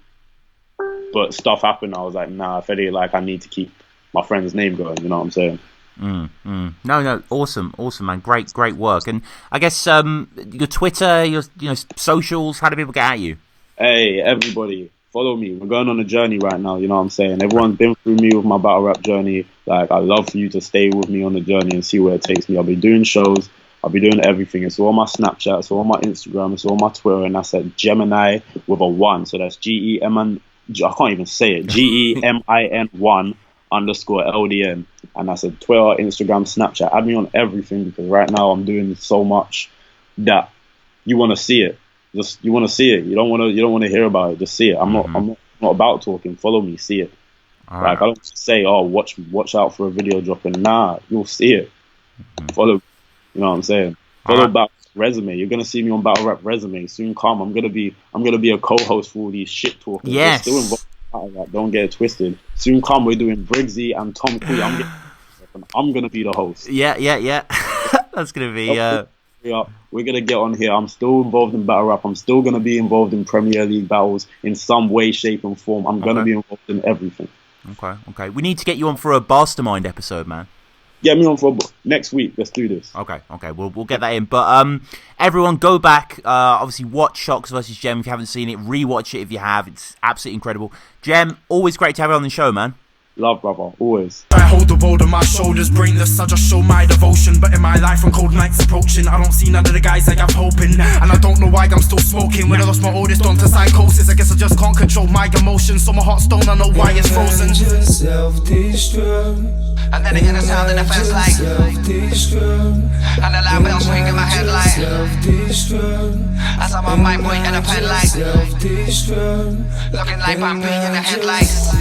But stuff happened. I was like, nah, if any, like I need to keep my friend's name going. You know what I'm saying? No, awesome, man. Great work. And I guess your Twitter, your socials. How do people get at you? Hey, everybody, follow me. We're going on a journey right now. You know what I'm saying? Everyone's been through me with my battle rap journey. Like, I love for you to stay with me on the journey and see where it takes me. I'll be doing shows. I'll be doing everything. It's all on my Snapchat. It's all on my Instagram. It's all on my Twitter. And that's at Gemin1 with a 1. So that's Gemin. I can't even say it. Gemin1 _LDN. And that's a Twitter, Instagram, Snapchat. Add me on everything, because right now I'm doing so much that you want to see it. Just you want to see it. You don't want to hear about it. Just see it. I'm not about talking. Follow me, see it. All like right. I don't say, oh, watch out for a video dropping. Nah, you'll see it. Follow. You know what I'm saying? Follow right. Battle Resume. You're gonna see me on Battle Rap Resume soon. Come. I'm gonna be a co-host for all these shit talkers. Yes. Still involved in that. Don't get it twisted. Soon come. We're doing Briggsy and Tom Quee. I'm gonna be the host. Yeah. That's gonna be. We're gonna get on here. I'm still involved in battle rap. I'm still gonna be involved in Premier League battles in some way, shape, and form. I'm gonna be involved in everything. Okay. We need to get you on for a Mastermind episode, man. Get me on for next week. Let's do this. Okay. We'll get that in. But everyone, go back. Obviously, watch Shox versus Gem if you haven't seen it. Rewatch it if you have. It's absolutely incredible. Gem, always great to have you on the show, man. Love, brother, always. I hold the world on my shoulders, brainless, I just show my devotion. But in my life when cold nights approaching, I don't see none of the guys like I'm hoping. And I don't know why I'm still smoking. When I lost my oldest on to psychosis, I guess I just can't control my emotions. So my heart's stone, I know why it's frozen. Self-destruct. And then I hear the sound in the fence like self-destruct. And the loud bells ring in my head like self-destruct. As I'm on my boy in a pen like self-destruct. Looking like Bambi in the headlights.